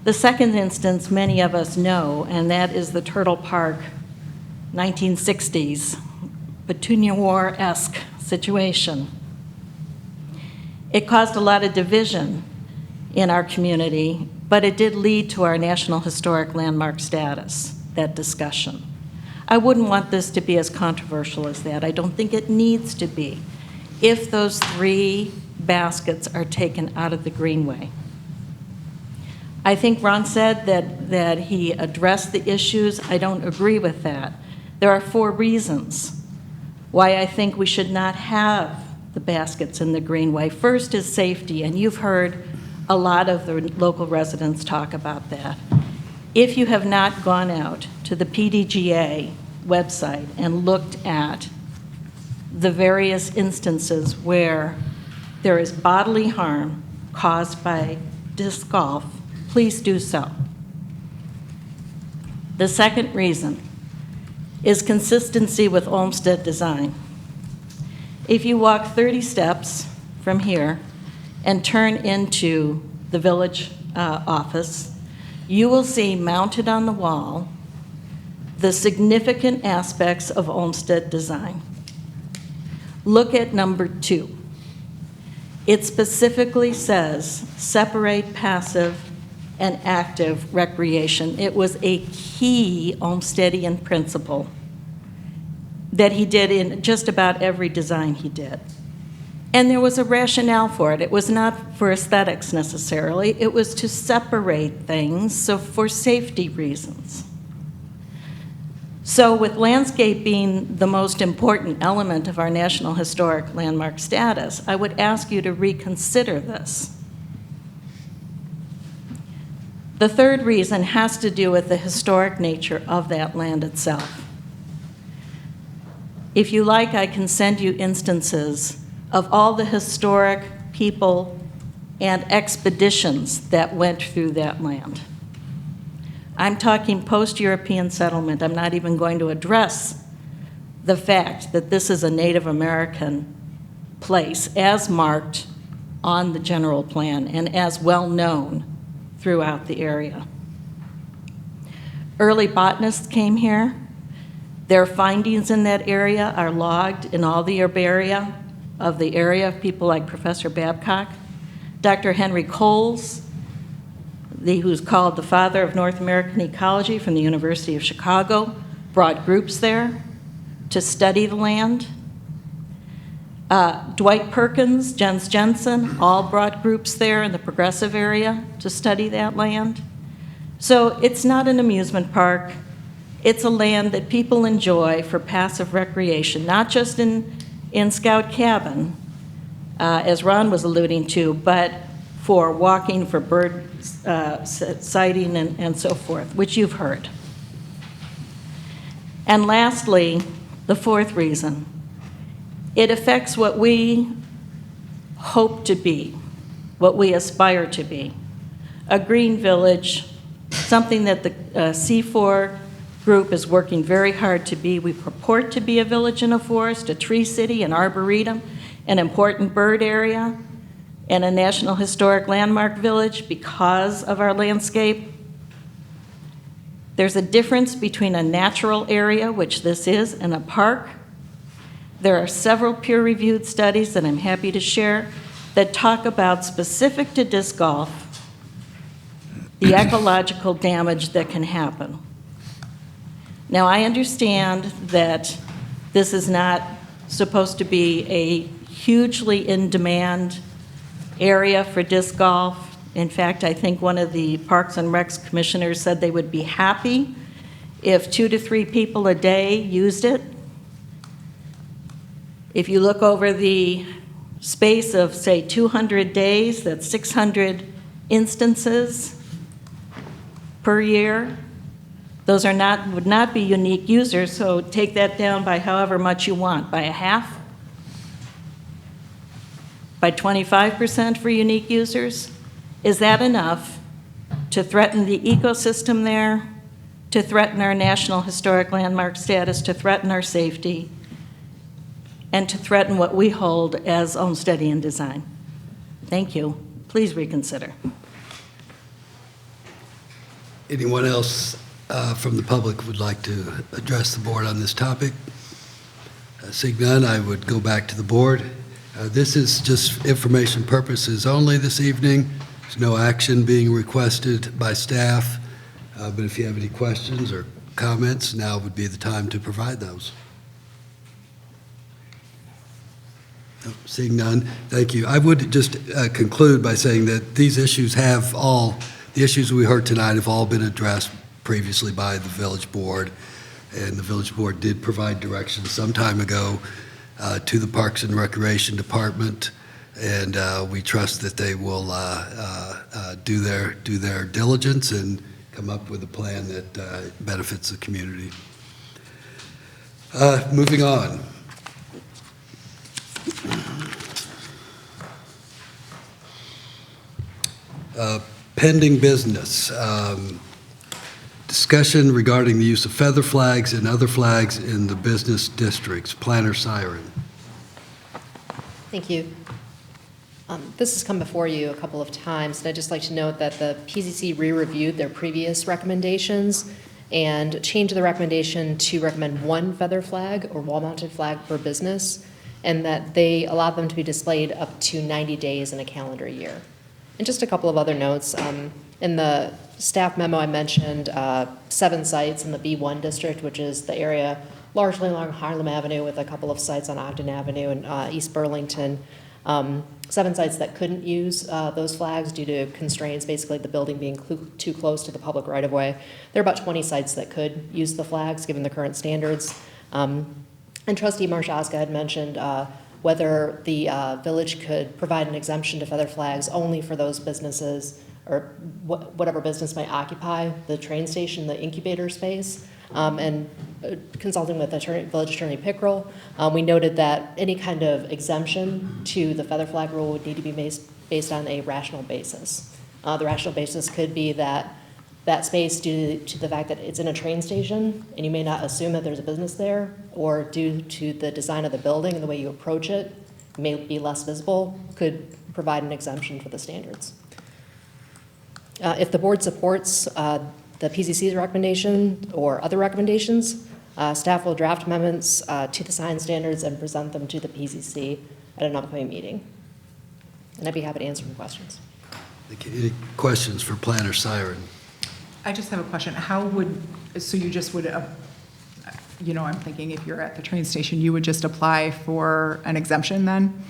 The second instance many of us know, and that is the Turtle Park 1960s Petunia War-esque situation. It caused a lot of division in our community, but it did lead to our National Historic Landmark status, that discussion. I wouldn't want this to be as controversial as that. I don't think it needs to be, if those 3 baskets are taken out of the Greenway. I think Ron said that he addressed the issues. I don't agree with that. There are 4 reasons why I think we should not have the baskets in the Greenway. First is safety, and you've heard a lot of the local residents talk about that. If you have not gone out to the PDGA website and looked at the various instances where there is bodily harm caused by disc golf, please do so. The second reason is consistency with Olmsted design. If you walk 30 steps from here and turn into the village office, you will see mounted on the wall the significant aspects of Olmsted design. Look at number 2. It specifically says separate passive and active recreation. It was a key Olmstedian principle that he did in just about every design he did. And there was a rationale for it. It was not for aesthetics necessarily. It was to separate things, so for safety reasons. So with landscape being the most important element of our National Historic Landmark status, I would ask you to reconsider this. The third reason has to do with the historic nature of that land itself. If you like, I can send you instances of all the historic people and expeditions that went through that land. I'm talking post-European settlement. I'm not even going to address the fact that this is a Native American place as marked on the general plan and as well known throughout the area. Early botanists came here. Their findings in that area are logged in all the herbaria of the area of people like Professor Babcock. Dr. Henry Coles, who's called the father of North American ecology from the University of Chicago, brought groups there to study the land. Dwight Perkins, Jens Jensen, all brought groups there in the progressive area to study that land. So it's not an amusement park. It's a land that people enjoy for passive recreation, not just in Scout Cabin, as Ron was alluding to, but for walking, for bird sighting, and so forth, which you've heard. And lastly, The fourth reason, it affects what we hope to be, what we aspire to be. A green village, something that the C4 group is working very hard to be. We purport to be a village in a forest, a tree city, an arboretum, an important bird area, and a National Historic Landmark village because of our landscape. There's a difference between a natural area, which this is, and a park. There are several peer-reviewed studies that I'm happy to share that talk about, specific to disc golf, the ecological damage that can happen. Now, I understand that this is not supposed to be a hugely in-demand area for disc golf. In fact, I think one of the Parks and Recs commissioners said they would be happy if 2 to 3 people a day used it. If you look over the space of, say, 200 days, that's 600 instances per year. Those would not be unique users, so take that down by however much you want, by a half, by 25% for unique users. Is that enough to threaten the ecosystem there, to threaten our National Historic Landmark status, to threaten our safety, and to threaten what we hold as homesteading and design? Thank you. Please reconsider. Anyone else from the public would like to address the board on this topic? Seeing none, I would go back to the board. This is just information purposes only this evening. There's no action being requested by staff, but if you have any questions or comments, now would be the time to provide those. No, seeing none, thank you. I would just conclude by saying that these issues the issues we heard tonight have all been addressed previously by the village board, and the village board did provide directions some time ago to the Parks and Recreation Department, and we trust that they will do their diligence and come up with a plan that benefits the community. Moving on. Pending business. Discussion regarding the use of feather flags and other flags in the business districts. Planner Siren. Thank you. This has come before you a couple of times, and I'd just like to note that the PZC re-reviewed their previous recommendations and changed the recommendation to recommend 1 feather flag or wall-mounted flag per business, and that they allowed them to be displayed up to 90 days in a calendar year. And just a couple of other notes. In the staff memo, I mentioned 7 sites in the B1 district, which is the area largely along Harlem Avenue with a couple of sites on Ogden Avenue and East Burlington. 7 sites that couldn't use those flags due to constraints, basically the building being too close to the public right-of-way. There are about 20 sites that could use the flags given the current standards. And Trustee Marshazga had mentioned whether the village could provide an exemption to feather flags only for those businesses or whatever business might occupy the train station, the incubator space. And consulting with Village Attorney Pickrell, we noted that any kind of exemption to the feather flag rule would need to be based on a rational basis. The rational basis could be that space, due to the fact that it's in a train station and you may not assume that there's a business there, or due to the design of the building and the way you approach it, may be less visible, could provide an exemption for the standards. If the board supports the PZC's recommendation or other recommendations, staff will draft amendments to the sign standards and present them to the PZC at an upcoming meeting. And I'd be happy to answer any questions. Any questions for Planner Siren? I just have a question. So you just would, I'm thinking if you're at the train station, you would just apply for an exemption then?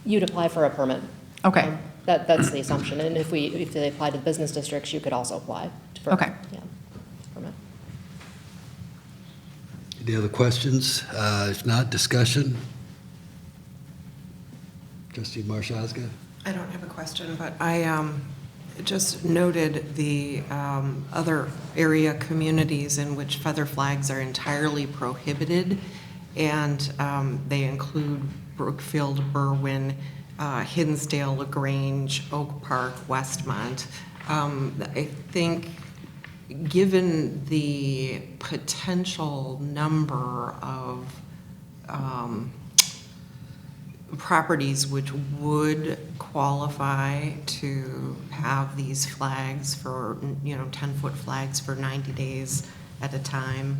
You'd apply for a permit. Okay. That's the assumption. And if they apply to business districts, you could also apply for okay. Permit. Any other questions? If not, discussion. Trustee Marshazga? I don't have a question, but I just noted the other area communities in which feather flags are entirely prohibited. And they include Brookfield, Berwyn, Hinsdale, LaGrange, Oak Park, Westmont. I think given the potential number of properties which would qualify to have these flags for, 10-foot flags for 90 days at a time,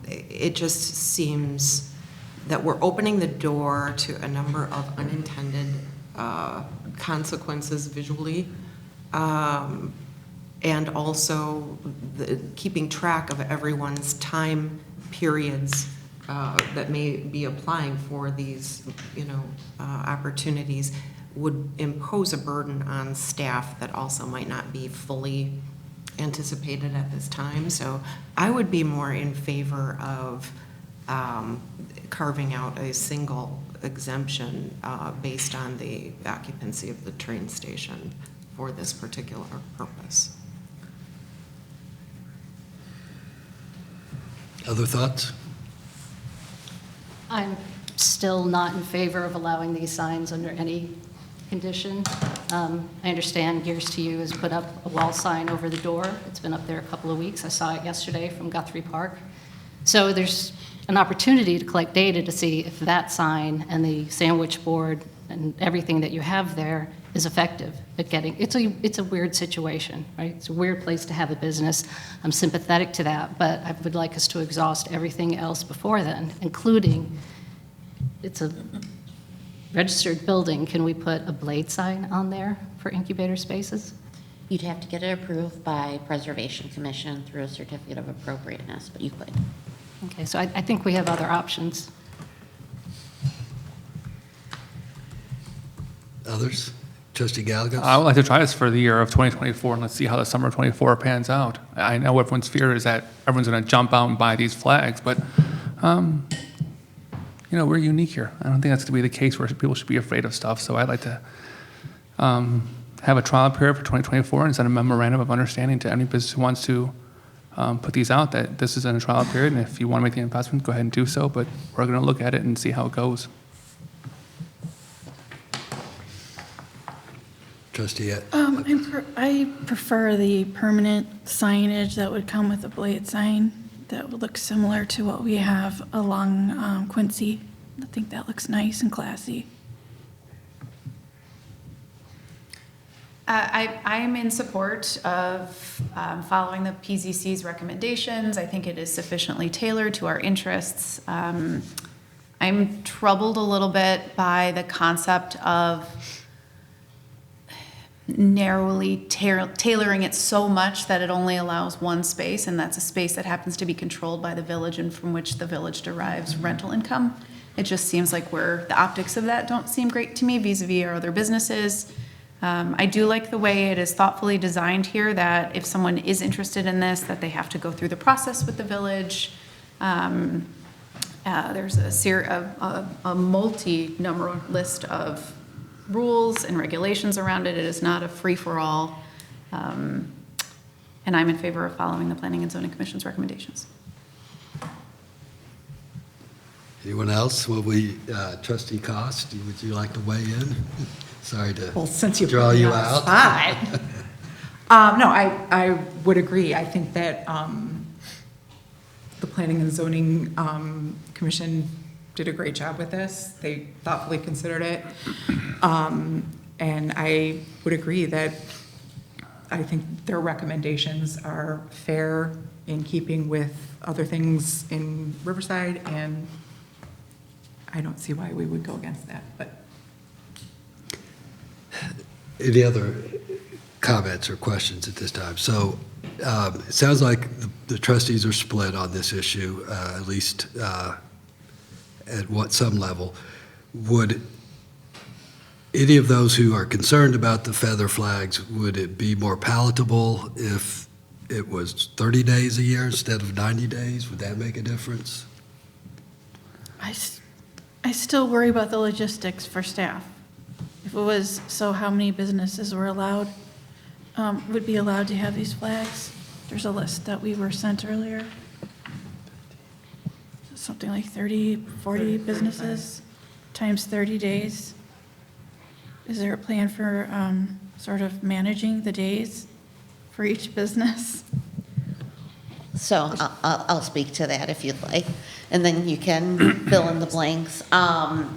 it just seems that we're opening the door to a number of unintended consequences visually, and also keeping track of everyone's time periods that may be applying for these, opportunities would impose a burden on staff that also might not be fully anticipated at this time. So I would be more in favor of carving out a single exemption based on the occupancy of the train station for this particular purpose. Other thoughts? I'm still not in favor of allowing these signs under any condition. I understand Gears to You has put up a wall sign over the door. It's been up there a couple of weeks. I saw it yesterday from Guthrie Park. So there's an opportunity to collect data to see if that sign and the sandwich board and everything that you have there is effective at getting, it's a weird situation, right? It's a weird place to have a business. I'm sympathetic to that, but I would like us to exhaust everything else before then, including, it's a registered building. Can we put a blade sign on there for incubator spaces? You'd have to get it approved by Preservation Commission through a certificate of appropriateness, but you could. Okay, so I think we have other options. Others? Trustee Gallagher? I would like to try this for the year of 2024, and let's see how the summer of 24 pans out. I know everyone's fear is that everyone's going to jump out and buy these flags, but, we're unique here. I don't think that's going to be the case where people should be afraid of stuff. So I'd like to have a trial period for 2024 and send a memorandum of understanding to any business who wants to put these out, that this is in a trial period, and if you want to make the investment, go ahead and do so, but we're going to look at it and see how it goes. Trustee I prefer the permanent signage that would come with a blade sign that would look similar to what we have along Quincy. I think that looks nice and classy. I am in support of following the PZC's recommendations. I think it is sufficiently tailored to our interests. I'm troubled a little bit by the concept of narrowly tailoring it so much that it only allows one space, and that's a space that happens to be controlled by the village and from which the village derives rental income. It just seems like the optics of that don't seem great to me vis-a-vis our other businesses. I do like the way it is thoughtfully designed here, that if someone is interested in this, that they have to go through the process with the village. There's a multi-number list of rules and regulations around it. It is not a free-for-all. And I'm in favor of following the Planning and Zoning Commission's recommendations. Anyone else? Trustee Cost, would you like to weigh in? Sorry to since you draw put me you on the out. spot. No, I would agree. I think that the Planning and Zoning Commission did a great job with this. They thoughtfully considered it. And I would agree that I think their recommendations are fair, in keeping with other things in Riverside, and I don't see why we would go against that, but. Any other comments or questions at this time? So it sounds like the trustees are split on this issue, at least at some level. Would any of those who are concerned about the feather flags, would it be more palatable if it was 30 days a year instead of 90 days? Would that make a difference? I still worry about the logistics for staff. If it was how many businesses were allowed, would be allowed to have these flags. There's a list that we were sent earlier. something like 30, 40 businesses times 30 days. Is there a plan for sort of managing the days for each business? So I'll speak to that if you'd like, and then you can fill in the blanks.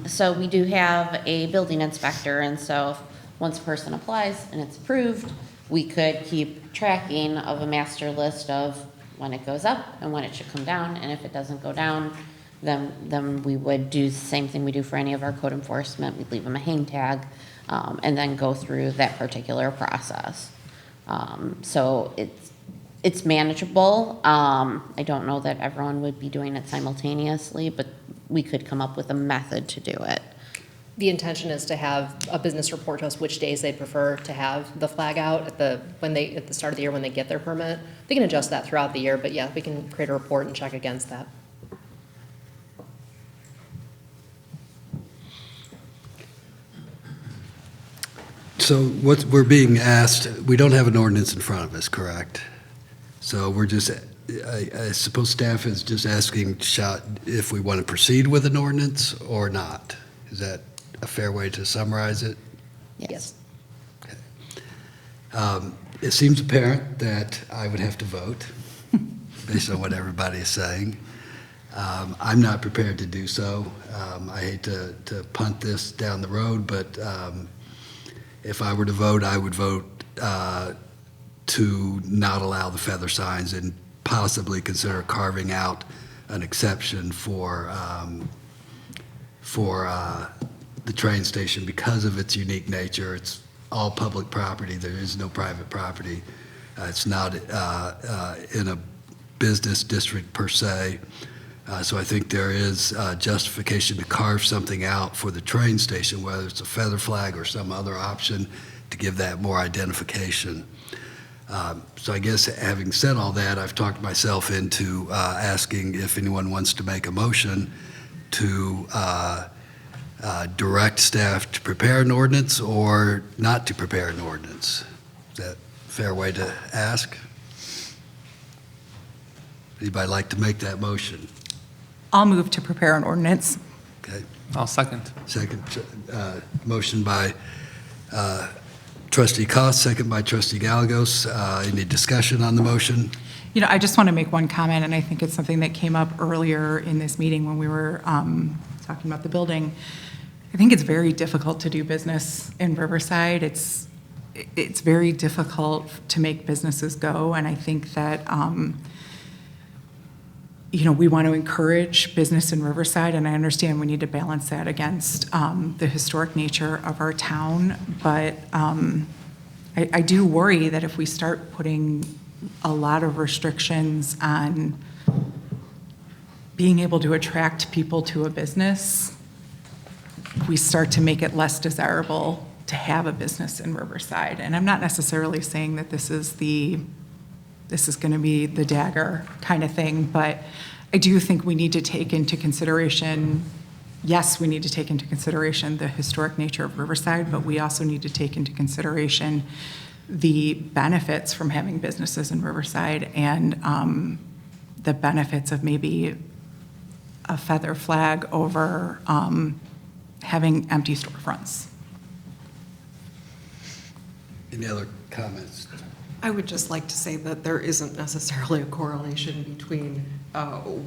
So we do have a building inspector, and so once a person applies and it's approved, we could keep tracking of a master list of when it goes up and when it should come down, and if it doesn't go down, then we would do the same thing we do for any of our code enforcement. We'd leave them a hang tag, and then go through that particular process. So it's manageable. I don't know that everyone would be doing it simultaneously, but we could come up with a method to do it. The intention is to have a business report to us which days they prefer to have the flag out at the start of the year when they get their permit. They can adjust that throughout the year, but yeah, we can create a report and check against that. So what we're being asked, we don't have an ordinance in front of us, correct? So we're just, I suppose staff is just asking if we want to proceed with an ordinance or not. Is that a fair way to summarize it? Yes. It seems apparent that I would have to vote based on what everybody is saying. I'm not prepared to do so. I hate to punt this down the road, but if I were to vote, I would vote to not allow the feather signs and possibly consider carving out an exception for the train station because of its unique nature. It's all public property. There is no private property. It's not in a business district per se. So I think there is justification to carve something out for the train station, whether it's a feather flag or some other option to give that more identification. So I guess having said all that, I've talked myself into asking if anyone wants to make a motion to direct staff to prepare an ordinance or not to prepare an ordinance. Is that a fair way to ask? Anybody like to make that motion? I'll move to prepare an ordinance. Okay. I'll second. Second, motion by Trustee Cost, second by Trustee Gallegos. Any discussion on the motion? You know, I just want to make one comment, and I think it's something that came up earlier in this meeting when we were talking about the building. I think it's very difficult to do business in Riverside. It's very difficult to make businesses go, and I think that you know, we want to encourage business in Riverside, and I understand we need to balance that against the historic nature of our town. But I do worry that if we start putting a lot of restrictions on being able to attract people to a business, we start to make it less desirable to have a business in Riverside. And I'm not necessarily saying that this is going to be the dagger kind of thing, but I do think we need to take into consideration, yes, we need to take into consideration the historic nature of Riverside, but we also need to take into consideration the benefits from having businesses in Riverside and the benefits of maybe a feather flag over having empty storefronts. Any other comments? I would just like to say that there isn't necessarily a correlation between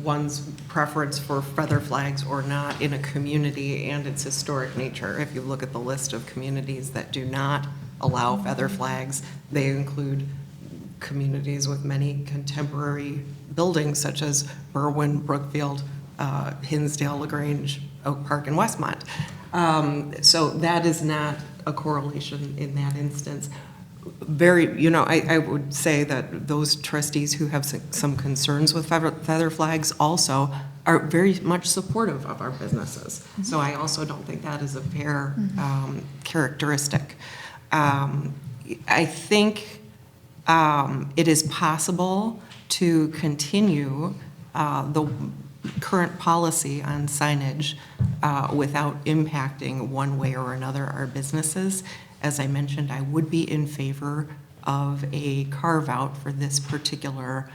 one's preference for feather flags or not in a community and its historic nature. If you look at the list of communities that do not allow feather flags, they include communities with many contemporary buildings such as Berwyn, Brookfield, Hinsdale, LaGrange, Oak Park, and Westmont. So that is not a correlation in that instance. I would say that those trustees who have some concerns with feather flags also are very much supportive of our businesses. So I also don't think that is a fair characteristic. I think it is possible to continue the current policy on signage without impacting one way or another our businesses. As I mentioned, I would be in favor of a carve-out for this particular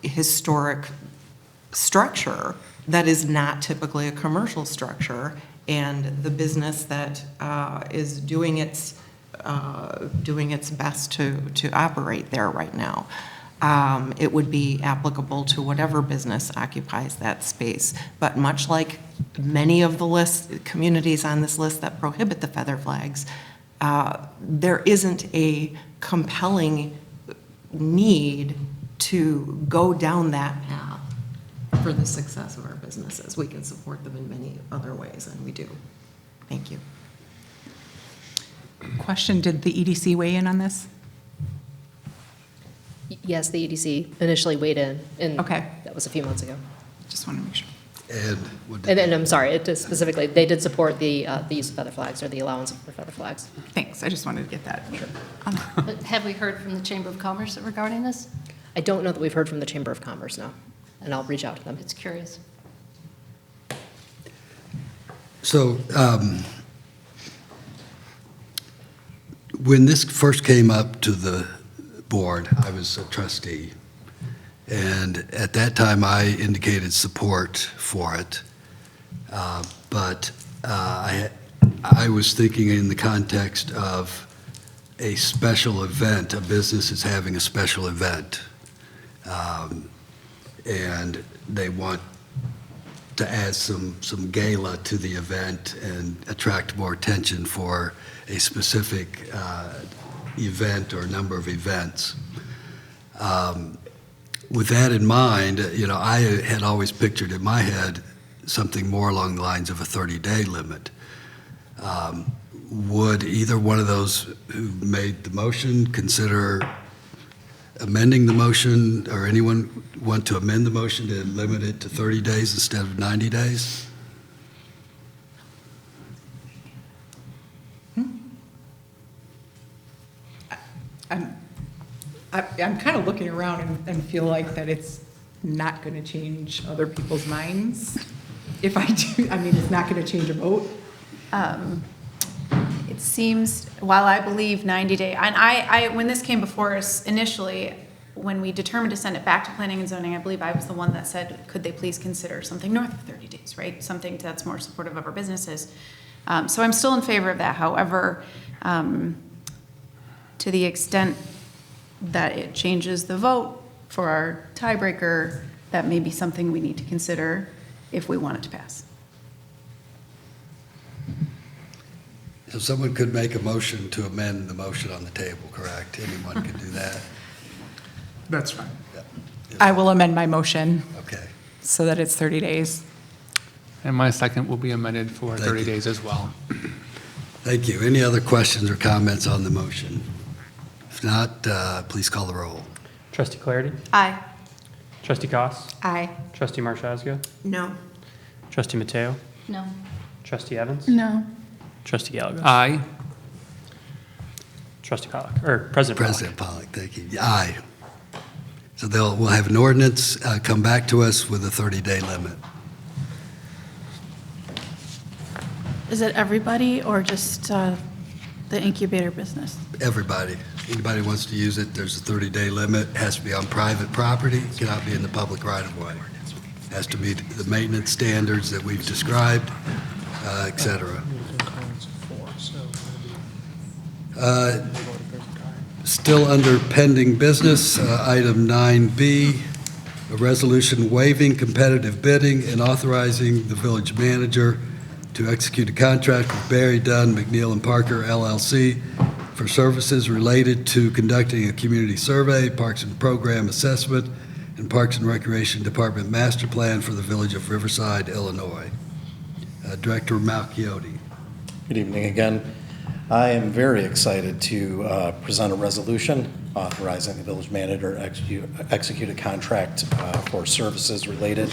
historic structure that is not typically a commercial structure, and the business that is doing its best to operate there right now. It would be applicable to whatever business occupies that space. But much like many of the communities on this list that prohibit the feather flags, there isn't a compelling need to go down that path for the success of our businesses. We can support them in many other ways, and we do. Thank you. Question, did the EDC weigh in on this? Yes, the EDC initially weighed in, and Okay. that was a few months ago. Just want to make sure. And I'm sorry, it just specifically, they did support the use of feather flags, or the allowance for feather flags. Thanks, I just wanted to get that. Sure. But have we heard from the Chamber of Commerce regarding this? I don't know that we've heard from the Chamber of Commerce, no, and I'll reach out to them. It's curious. So when this first came up to the board, I was a trustee. And at that time, I indicated support for it. But I was thinking in the context of a special event, a business is having a special event. And they want to add some gala to the event and attract more attention for a specific event or number of events. With that in mind, I had always pictured in my head something more along the lines of a 30-day limit. Would either one of those who made the motion consider amending the motion, or anyone want to amend the motion to limit it to 30 days instead of 90 days? I'm kind of looking around and feel like that it's not going to change other people's minds. If I do, I mean, it's not going to change a vote. It seems, while I believe 90-day, and I, when this came before us initially, when we determined to send it back to planning and zoning, I believe I was the one that said, could they please consider something north of 30 days, right? Something that's more supportive of our businesses. So I'm still in favor of that. However, to the extent that it changes the vote for our tiebreaker, that may be something we need to consider if we want it to pass. So someone could make a motion to amend the motion on the table, correct? Anyone could do that? That's fine. I will amend my motion. Okay. So that it's 30 days. And my second will be amended for Thank 30 you. days as well. Thank you. Any other questions or comments on the motion? If not, please call the roll. Trustee Clarity? Aye. Trustee Koss? Aye. Trustee Marshazga? No. Trustee Mateo? No. Trustee Evans? No. Trustee Gallagher? Aye. Trustee Pollock, or President Pollock? President Pollock, thank you. Aye. So we'll have an ordinance come back to us with a 30-day limit. Is it everybody or just the incubator business? Everybody, anybody who wants to use it, there's a 30-day limit, has to be on private property, cannot be in the public right-of-way. Has to meet the maintenance standards that we've described, et cetera. Still under pending business, item 9B, a resolution waiving competitive bidding and authorizing the village manager to execute a contract with Barry Dunn, McNeil and Parker LLC for services related to conducting a community survey, parks and program assessment, and Parks and Recreation Department master plan for the village of Riverside, Illinois. Director Malchiotti. Good evening again. I am very excited to present a resolution authorizing the village manager to execute a contract for services related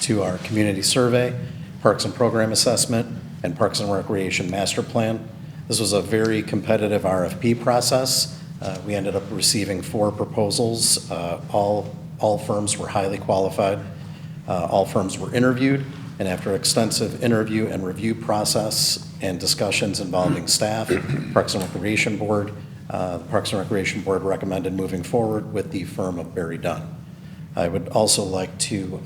to our community survey, parks and program assessment, and parks and recreation master plan. This was a very competitive RFP process. We ended up receiving 4 proposals. All firms were highly qualified. All firms were interviewed, and after extensive interview and review process and discussions involving staff, Parks and Recreation Board, the Parks and Recreation Board recommended moving forward with the firm of Barry Dunn. I would also like to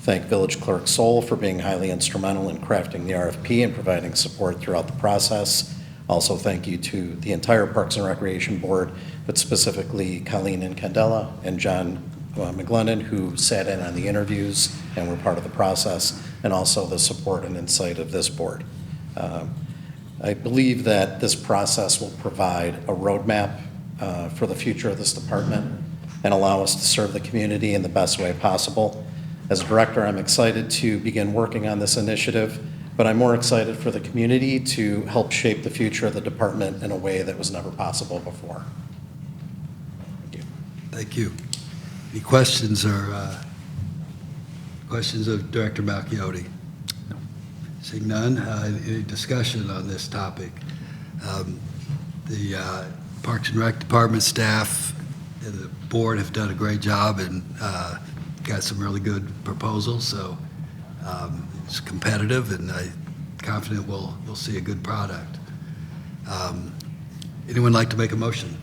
thank Village Clerk Sol for being highly instrumental in crafting the RFP and providing support throughout the process. Also, thank you to the entire Parks and Recreation Board, but specifically Colleen and Candela and John McGlennon, who sat in on the interviews and were part of the process, and also the support and insight of this board. I believe that this process will provide a roadmap for the future of this department and allow us to serve the community in the best way possible. As a director, I'm excited to begin working on this initiative, but I'm more excited for the community to help shape the future of the department in a way that was never possible before. Thank you. Thank you. Any questions or questions of Director Malchiotti? No. Seeing none, any discussion on this topic? The Parks and Rec Department staff and the board have done a great job and got some really good proposals, so it's competitive, and I'm confident we'll see a good product. Anyone like to make a motion?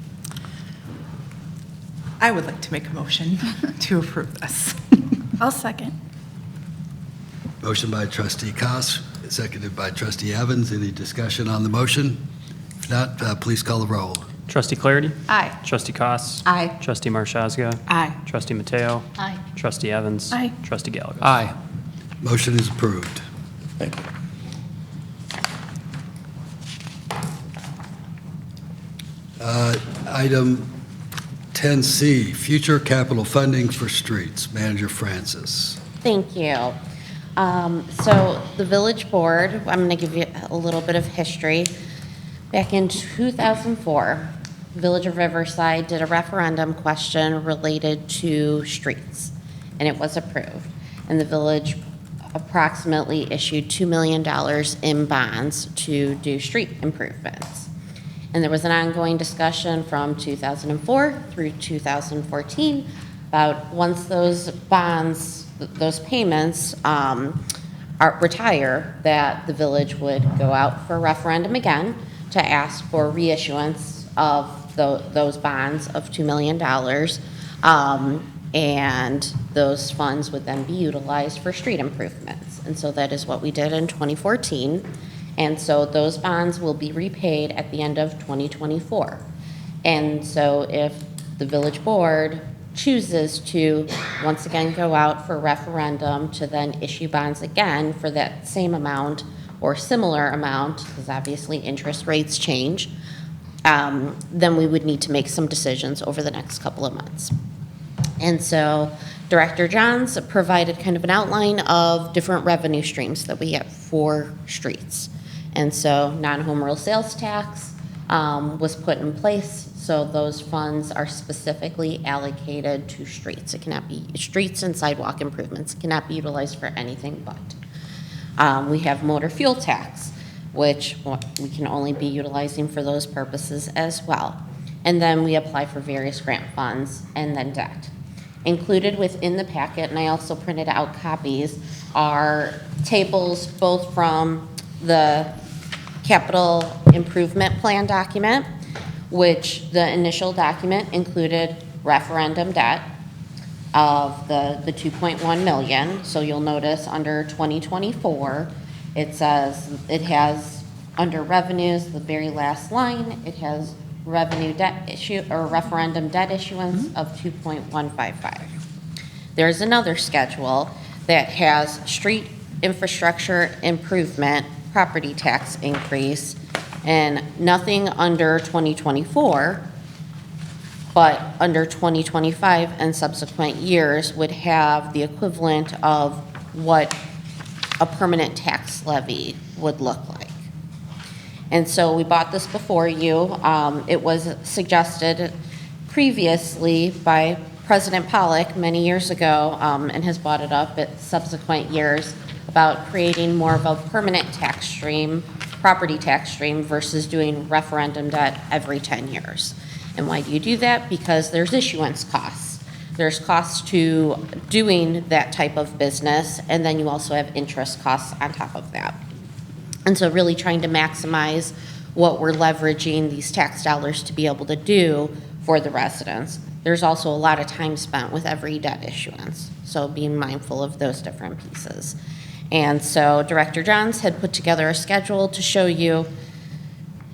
I would like to make a motion to approve this. I'll second. Motion by Trustee Koss, seconded by Trustee Evans. Any discussion on the motion? If not, please call the roll. Trustee Clarity? Aye. Trustee Koss. Aye. Trustee Marshazga? Aye. Trustee Mateo? Aye. Trustee Evans? Aye. Trustee Gallagher? Aye. Motion is approved. Thank you. Item 10C, future capital funding for streets. Manager Francis. Thank you. So the village board, I'm going to give you a little bit of history. Back in 2004, Village of Riverside did a referendum question related to streets, and it was approved. And the village approximately issued $2 million in bonds to do street improvements. And there was an ongoing discussion from 2004 through 2014 about once those bonds, those payments retire, that the village would go out for a referendum again to ask for reissuance of those bonds of $2 million. And those funds would then be utilized for street improvements. And so that is what we did in 2014. And so those bonds will be repaid at the end of 2024. And so if the village board chooses to once again go out for a referendum to then issue bonds again for that same amount or similar amount, because obviously interest rates change, then we would need to make some decisions over the next couple of months. And so Director Johns provided kind of an outline of different revenue streams that we get for streets. And so non-home rule sales tax was put in place, so those funds are specifically allocated to streets. It cannot be streets and sidewalk improvements. It cannot be utilized for anything but. We have motor fuel tax, which we can only be utilizing for those purposes as well. And then we apply for various grant funds and then debt. Included within the packet, and I also printed out copies, are tables both from the capital improvement plan document, which the initial document included referendum debt of the 2.1 million. So you'll notice under 2024, it says, it has under revenues, the very last line, it has revenue debt issue or referendum debt issuance of 2.155. There's another schedule that has street infrastructure improvement, property tax increase, and nothing under 2024, but under 2025 and subsequent years would have the equivalent of what a permanent tax levy would look like. And so we brought this before you. It was suggested previously by President Pollock many years ago, and has brought it up at subsequent years about creating more of a permanent tax stream, property tax stream, versus doing referendum debt every 10 years. And why do you do that? Because there's issuance costs. There's costs to doing that type of business, and then you also have interest costs on top of that. And so really trying to maximize what we're leveraging these tax dollars to be able to do for the residents. there's also a lot of time spent with every debt issuance. So being mindful of those different pieces. And so Director Johns had put together a schedule to show you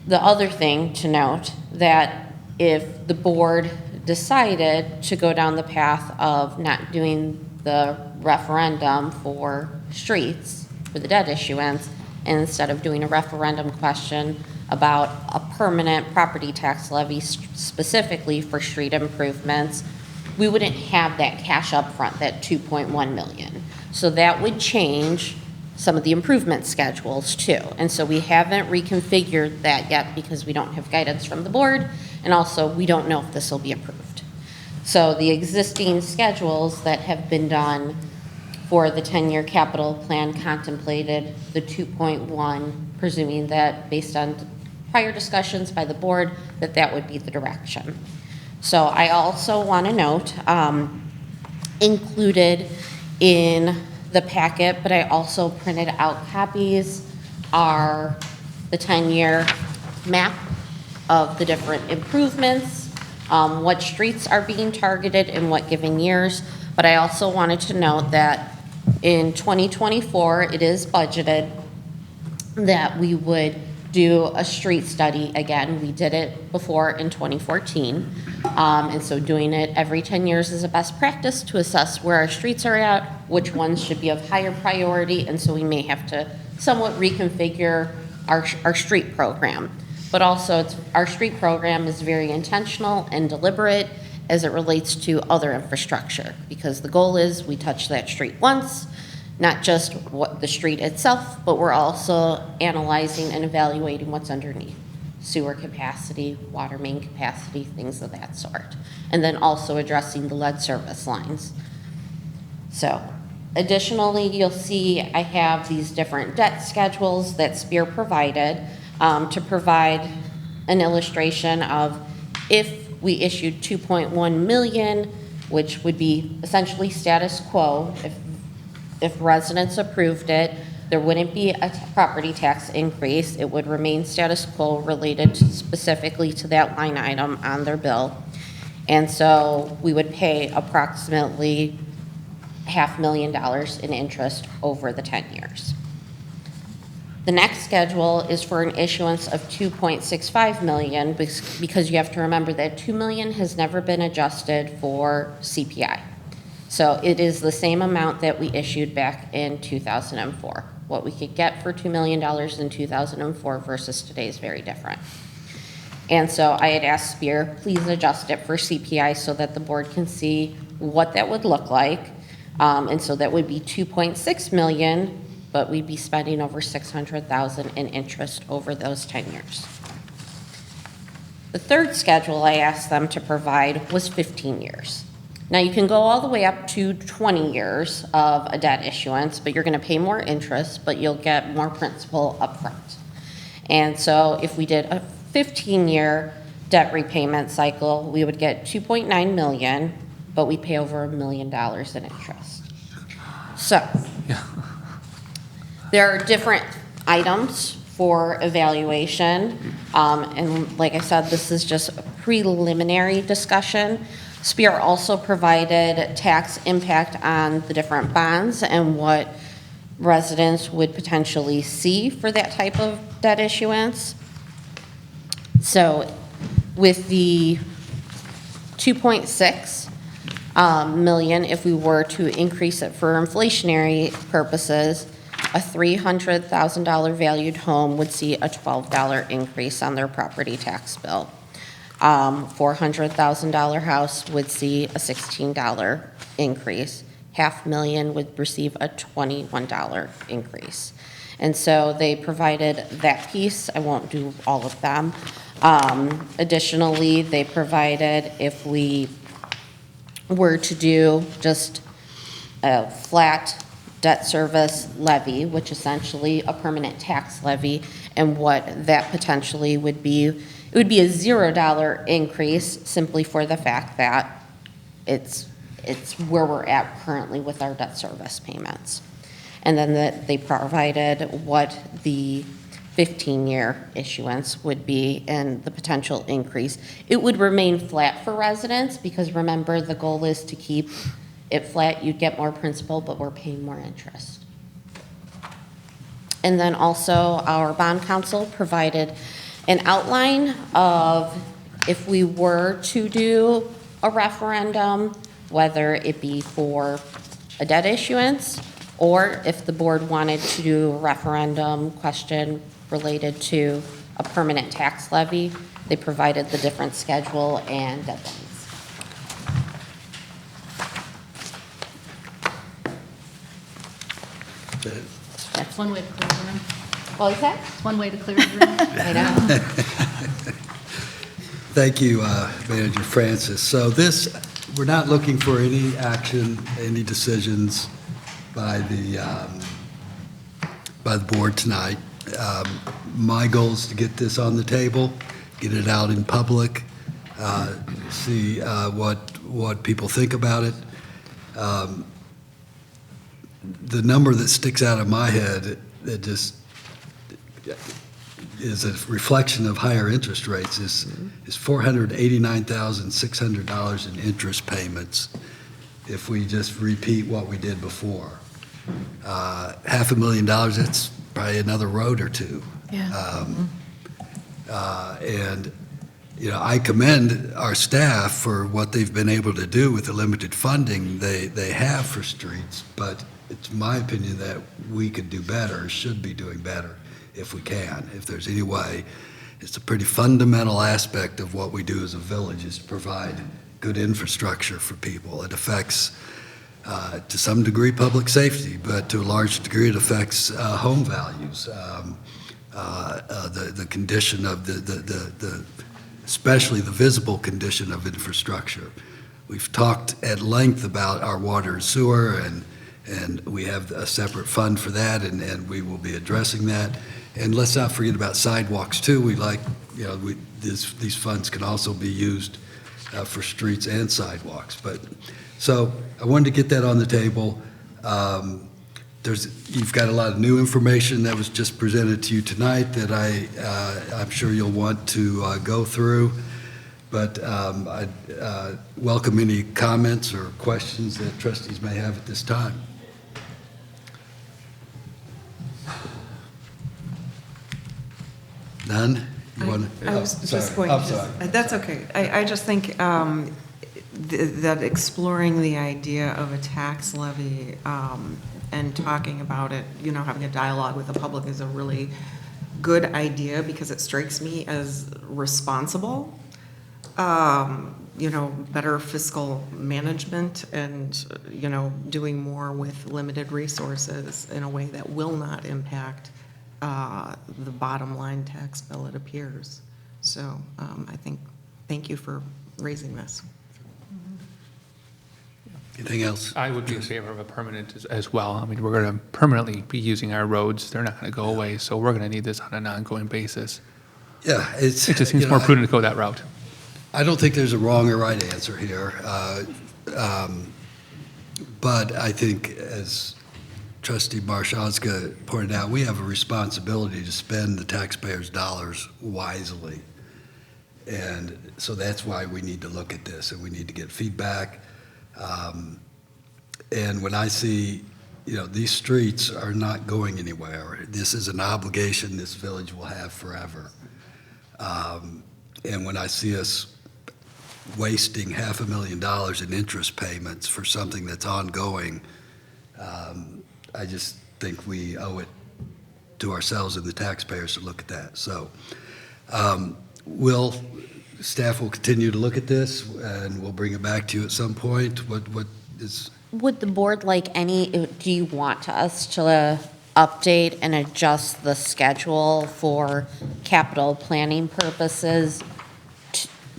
the other thing to note, that if the board decided to go down the path of not doing the referendum for streets, for the debt issuance, and instead of doing a referendum question about a permanent property tax levy specifically for street improvements, we wouldn't have that cash up front, that 2.1 million. So that would change some of the improvement schedules too. And so we haven't reconfigured that yet because we don't have guidance from the board, and also we don't know if this will be approved. So the existing schedules that have been done for the 10-year capital plan contemplated the 2.1, presuming that based on prior discussions by the board, that that would be the direction. So I also want to note, included in the packet, but I also printed out copies, are the 10-year map of the different improvements, what streets are being targeted in what given years. But I also wanted to note that in 2024, it is budgeted that we would do a street study again. We did it before in 2014. And so doing it every 10 years is a best practice to assess where our streets are at, which ones should be of higher priority, and so we may have to somewhat reconfigure our street program. But also, our street program is very intentional and deliberate as it relates to other infrastructure, because the goal is we touch that street once, not just what the street itself, but we're also analyzing and evaluating what's underneath. Sewer capacity, water main capacity, things of that sort. And then also addressing the lead service lines. So additionally, you'll see I have these different debt schedules that Spear provided to provide an illustration of if we issued 2.1 million, which would be essentially status quo. If residents approved it, there wouldn't be a property tax increase. It would remain status quo related specifically to that line item on their bill. And so we would pay approximately $500,000 in interest over the 10 years. The next schedule is for an issuance of 2.65 million because you have to remember that 2 million has never been adjusted for CPI. So it is the same amount that we issued back in 2004. What we could get for $2 million in 2004 versus today is very different. And so I had asked Spear, please adjust it for CPI so that the board can see what that would look like. And so that would be 2.6 million, but we'd be spending over 600,000 in interest over those 10 years. The third schedule I asked them to provide was 15 years. Now you can go all the way up to 20 years of a debt issuance, but you're going to pay more interest, but you'll get more principal upfront. And so if we did a 15-year debt repayment cycle, we would get 2.9 million, but we pay over $1 million in interest. So there are different items for evaluation. And like I said, this is just a preliminary discussion. Spear also provided tax impact on the different bonds and what residents would potentially see for that type of debt issuance. So with the 2.6 million, if we were to increase it for inflationary purposes, a $300,000 valued home would see a $12 increase on their property tax bill. $400,000 house would see a $16 increase. $500,000 would receive a $21 increase. And so they provided that piece. I won't do all of them. Additionally, they provided if we were to do just a flat debt service levy, which essentially a permanent tax levy, and what that potentially would be. It would be a $0 increase simply for the fact that it's where we're at currently with our debt service payments. And then they provided what the 15-year issuance would be, and the potential increase. It would remain flat for residents, because remember, the goal is to keep it flat. You'd get more principal, but we're paying more interest. And then also, our bond counsel provided an outline of if we were to do a referendum, whether it be for a debt issuance, or if the board wanted to do a referendum question related to a permanent tax levy. They provided the different schedule and deadlines. That's one way to clear the room. What was that? It's one way to clear the room. I know. Thank you, Manager Francis. So this, we're not looking for any action, any decisions by the board tonight. My goal is to get this on the table, get it out in public, see what people think about it. The number that sticks out of my head that just is a reflection of higher interest rates is $489,600 in interest payments if we just repeat what we did before. $500,000, that's probably another road or two. Yeah. And, you know, I commend our staff for what they've been able to do with the limited funding they have for streets, but it's my opinion that we could do better, should be doing better if we can. If there's any way, it's a pretty fundamental aspect of what we do as a village is to provide good infrastructure for people. It affects, to some degree, public safety, but to a large degree, it affects home values. The condition of especially the visible condition of infrastructure. We've talked at length about our water and sewer, and we have a separate fund for that, and we will be addressing that. And let's not forget about sidewalks too. We like, you know, these funds can also be used for streets and sidewalks. But so I wanted to get that on the table. You've got a lot of new information that was just presented to you tonight that I'm sure you'll want to go through. But I'd welcome any comments or questions that trustees may have at this time. None? You want to? I was just going to, that's okay. I just think that exploring the idea of a tax levy and talking about it, you know, having a dialogue with the public is a really good idea because it strikes me as responsible. You know, better fiscal management and, you know, doing more with limited resources in a way that will not impact the bottom line tax bill, it appears. So I think, thank you for raising this. Anything else? I would be in favor of a permanent as well. I mean, we're going to permanently be using our roads. They're not going to go away, so we're going to need this on an ongoing basis. Yeah, It just seems more prudent to go that route. I don't think there's a wrong or right answer here. But I think, as Trustee Marszalska pointed out, we have a responsibility to spend the taxpayers' dollars wisely. And so that's why we need to look at this, and we need to get feedback. And when I see, you know, these streets are not going anywhere. This is an obligation this village will have forever. And when I see us wasting $500,000 in interest payments for something that's ongoing, I just think we owe it to ourselves and the taxpayers to look at that. So staff will continue to look at this, and we'll bring it back to you at some point. What is? Would the board like do you want us to update and adjust the schedule for capital planning purposes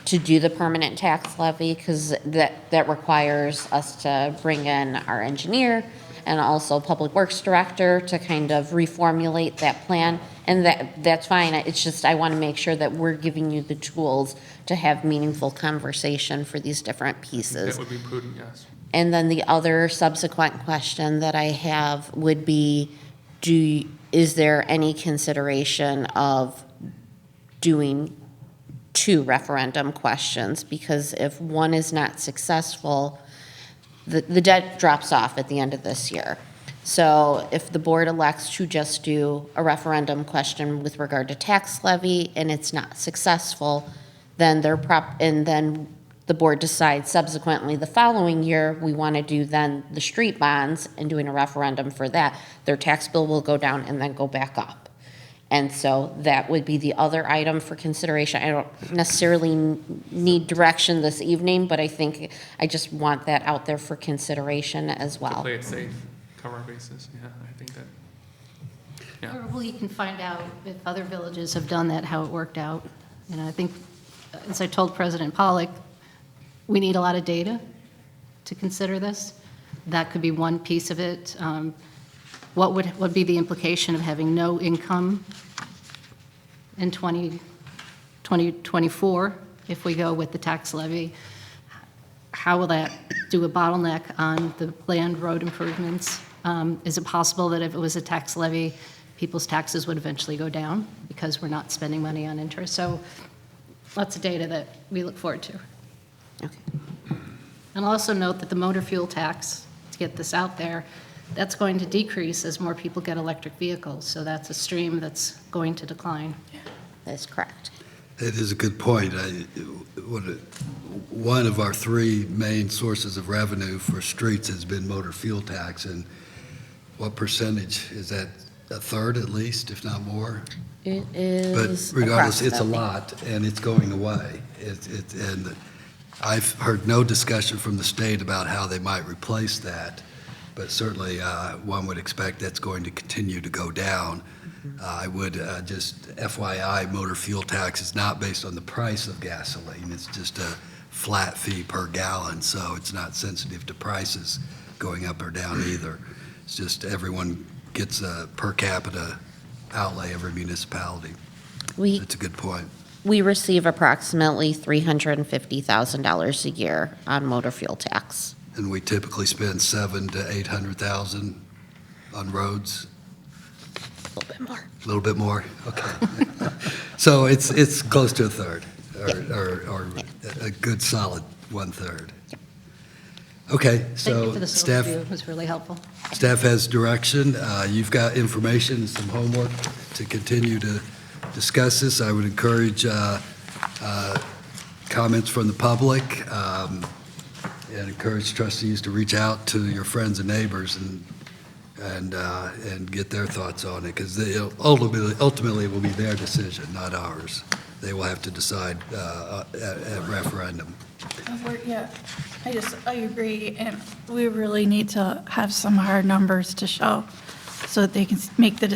to do the permanent tax levy? Because that requires us to bring in our engineer and also Public Works Director to kind of reformulate that plan. And that's fine. It's just I want to make sure that we're giving you the tools to have meaningful conversation for these different pieces. That would be prudent, yes. And then the other subsequent question that I have would be, is there any consideration of doing 2 referendum questions? Because if one is not successful, the debt drops off at the end of this year. So if the board elects to just do a referendum question with regard to tax levy and it's not successful, then then the board decides subsequently the following year, we want to do then the street bonds and doing a referendum for that, their tax bill will go down and then go back up. And so that would be the other item for consideration. I don't necessarily need direction this evening, but I think I just want that out there for consideration as well. Play it safe, cover our bases. Yeah, I think that. Yeah. Or we can find out if other villages have done that, how it worked out. You know, I think, as I told President Pollock, we need a lot of data to consider this. That could be one piece of it. What would be the implication of having no income in 2024 if we go with the tax levy? How will that do a bottleneck on the planned road improvements? Is it possible that if it was a tax levy, people's taxes would eventually go down because we're not spending money on interest? So lots of data that we look forward to. Okay. And I'll also note that the motor fuel tax, to get this out there, that's going to decrease as more people get electric vehicles. So that's a stream that's going to decline. That's correct. It is a good point. One of our 3 main sources of revenue for streets has been motor fuel tax, and what percentage is that? A third at least, if not more? It is. But regardless, it's a approximately. lot, and it's going away. And I've heard no discussion from the state about how they might replace that, but certainly one would expect that's going to continue to go down. I would just FYI, motor fuel tax is not based on the price of gasoline. It's just a flat fee per gallon, so it's not sensitive to prices going up or down either. It's just everyone gets a per capita outlay, every municipality. That's a good point. We receive approximately $350,000 a year on motor fuel tax. And we typically spend $700,000 to $800,000 on roads. A little bit more. A little bit more, okay. So it's close to a third, or a good solid 1/3. Okay, Thank you so for this staff, overview. It was really helpful. staff has direction. You've got information and some homework to continue to discuss this. I would encourage comments from the public, and encourage trustees to reach out to your friends and neighbors and get their thoughts on it, because ultimately it will be their decision, not ours. They will have to decide at referendum. Yeah, I agree, and we really need to have some hard numbers to show so that they can make the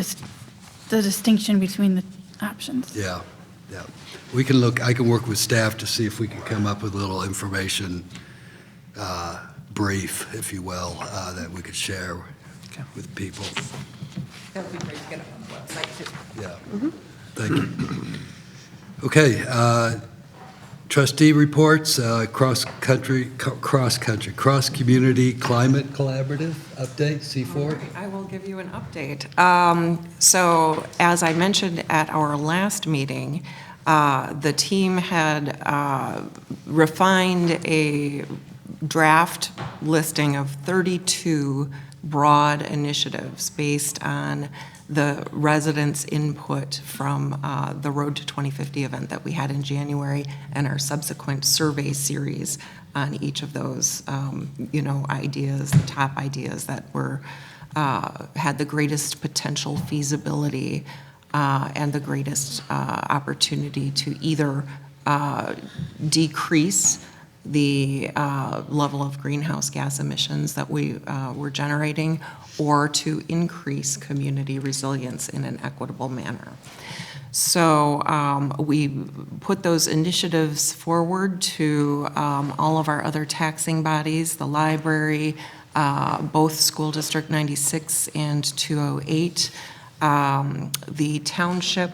distinction between the options. Yeah, yeah. I can work with staff to see if we can come up with a little information brief, if you will, that we could share with people. That would be great to get it on the website, too. Yeah. Thank you. Okay, trustee reports, cross-community climate collaborative update, C4. I will give you an update. So as I mentioned at our last meeting, the team had refined a draft listing of 32 broad initiatives based on the residents' input from the Road to 2050 event that we had in January and our subsequent survey series on each of those, ideas, the top ideas that were had the greatest potential feasibility and the greatest opportunity to either decrease the level of greenhouse gas emissions that we were generating, or to increase community resilience in an equitable manner. So we put those initiatives forward to all of our other taxing bodies, the library, both School District 96 and 208, the township,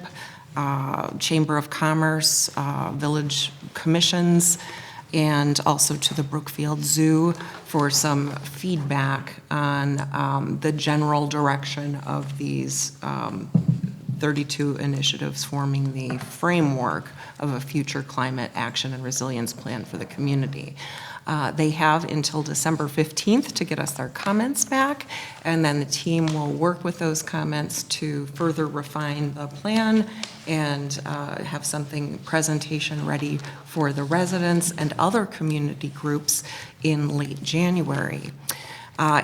Chamber of Commerce, village commissions, and also to the Brookfield Zoo for some feedback on the general direction of these 32 initiatives forming the framework of a future climate action and resilience plan for the community. They have until December 15th to get us their comments back, and then the team will work with those comments to further refine the plan and have something presentation ready for the residents and other community groups in late January.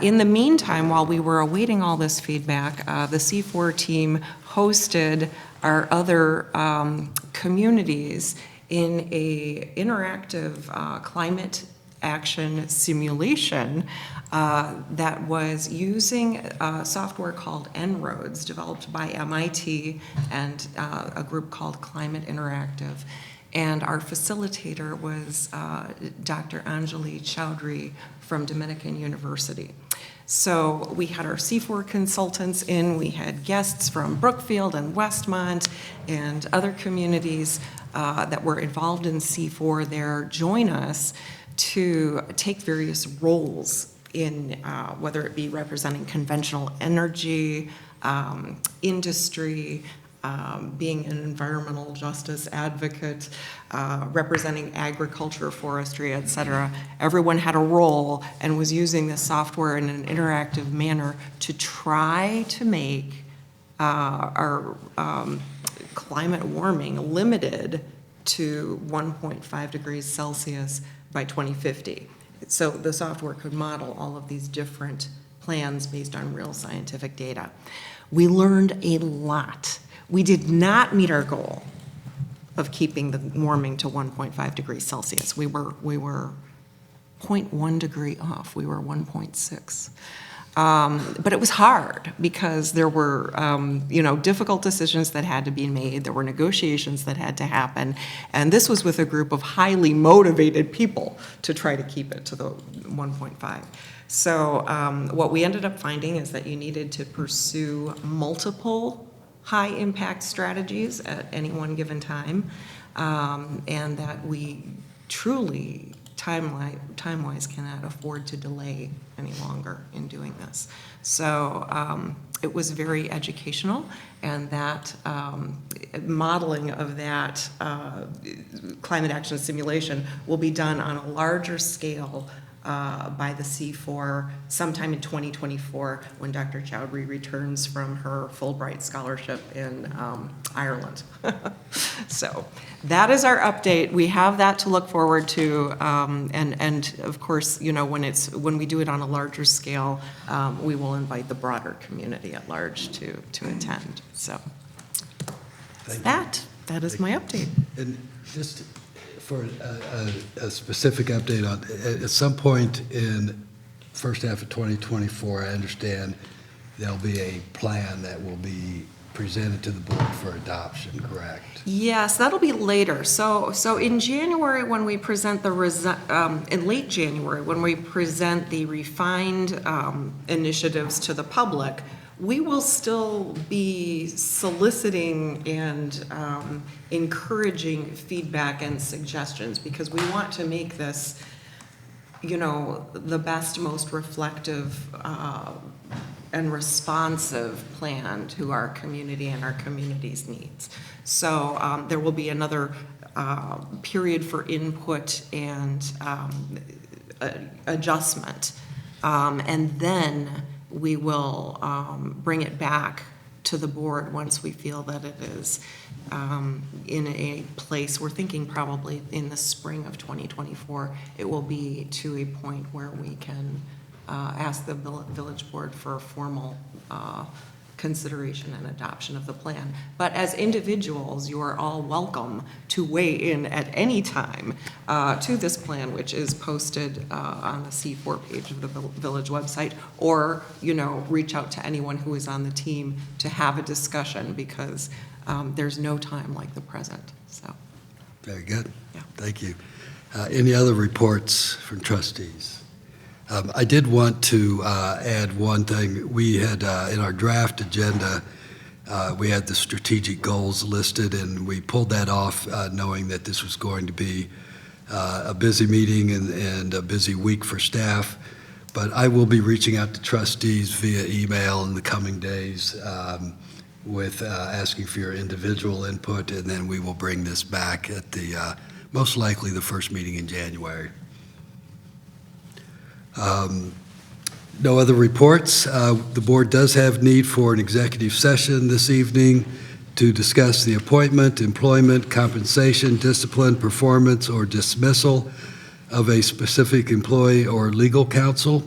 In the meantime, while we were awaiting all this feedback, the C4 team hosted our other communities in a interactive climate action simulation that was using software called En-ROADS, developed by MIT and a group called Climate Interactive. And our facilitator was Dr. Anjali Chowdhury from Dominican University. So we had our C4 consultants in, we had guests from Brookfield and Westmont and other communities that were involved in C4 there join us to take various roles in whether it be representing conventional energy, industry, being an environmental justice advocate, representing agriculture, forestry, et cetera. Everyone had a role and was using this software in an interactive manner to try to make our climate warming limited to 1.5 degrees Celsius by 2050. So the software could model all of these different plans based on real scientific data. We learned a lot. We did not meet our goal of keeping the warming to 1.5 degrees Celsius. We were 0.1 degree off. We were 1.6. But it was hard because there were, difficult decisions that had to be made. There were negotiations that had to happen. And this was with a group of highly motivated people to try to keep it to the 1.5. So what we ended up finding is that you needed to pursue multiple high-impact strategies at any one given time, and that we truly, time-wise, cannot afford to delay any longer in doing this. So it was very educational, and that modeling of that climate action simulation will be done on a larger scale by the C4 sometime in 2024 when Dr. Chowdhury returns from her Fulbright scholarship in Ireland. So that is our update. We have that to look forward to, and of course, when we do it on a larger scale, we will invite the broader community at large to attend. So that is my update. And just for a specific update on, at some point in first half of 2024, I understand there'll be a plan that will be presented to the board for adoption, correct? Yes, that'll be later. So in January, when we present in late January, when we present the refined initiatives to the public, we will still be soliciting and encouraging feedback and suggestions because we want to make this, the best, most reflective and responsive plan to our community and our community's needs. So there will be another period for input and adjustment. And then we will bring it back to the board once we feel that it is in a place, we're thinking probably in the spring of 2024, it will be to a point where we can ask the village board for a formal consideration and adoption of the plan. But as individuals, you are all welcome to weigh in at any time to this plan, which is posted on the C4 page of the village website, or, reach out to anyone who is on the team to have a discussion because there's no time like the present, so. Very good. Yeah. Thank you. Any other reports from trustees? I did want to add one thing. We had, in our draft agenda, we had the strategic goals listed, and we pulled that off knowing that this was going to be a busy meeting and a busy week for staff. But I will be reaching out to trustees via email in the coming days with asking for your individual input, and then we will bring this back at the, most likely the first meeting in January. No other reports. The board does have need for an executive session this evening to discuss the appointment, employment, compensation, discipline, performance, or dismissal of a specific employee or legal counsel.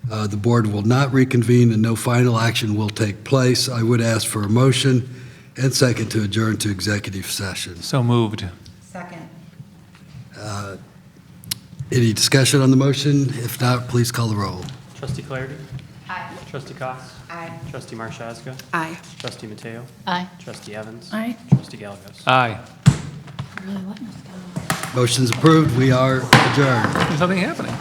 The board will not reconvene and no final action will take place. I would ask for a motion and second to adjourn to executive session. So moved. Second. Any discussion on the motion? If not, please call the roll. Trustee Clarity? Aye. Trustee Cox? Aye. Trustee Marshazga? Aye. Trustee Mateo? Aye. Trustee Evans? Aye. Trustee Galagos? Aye. Motion's approved. We are adjourned. There's nothing happening.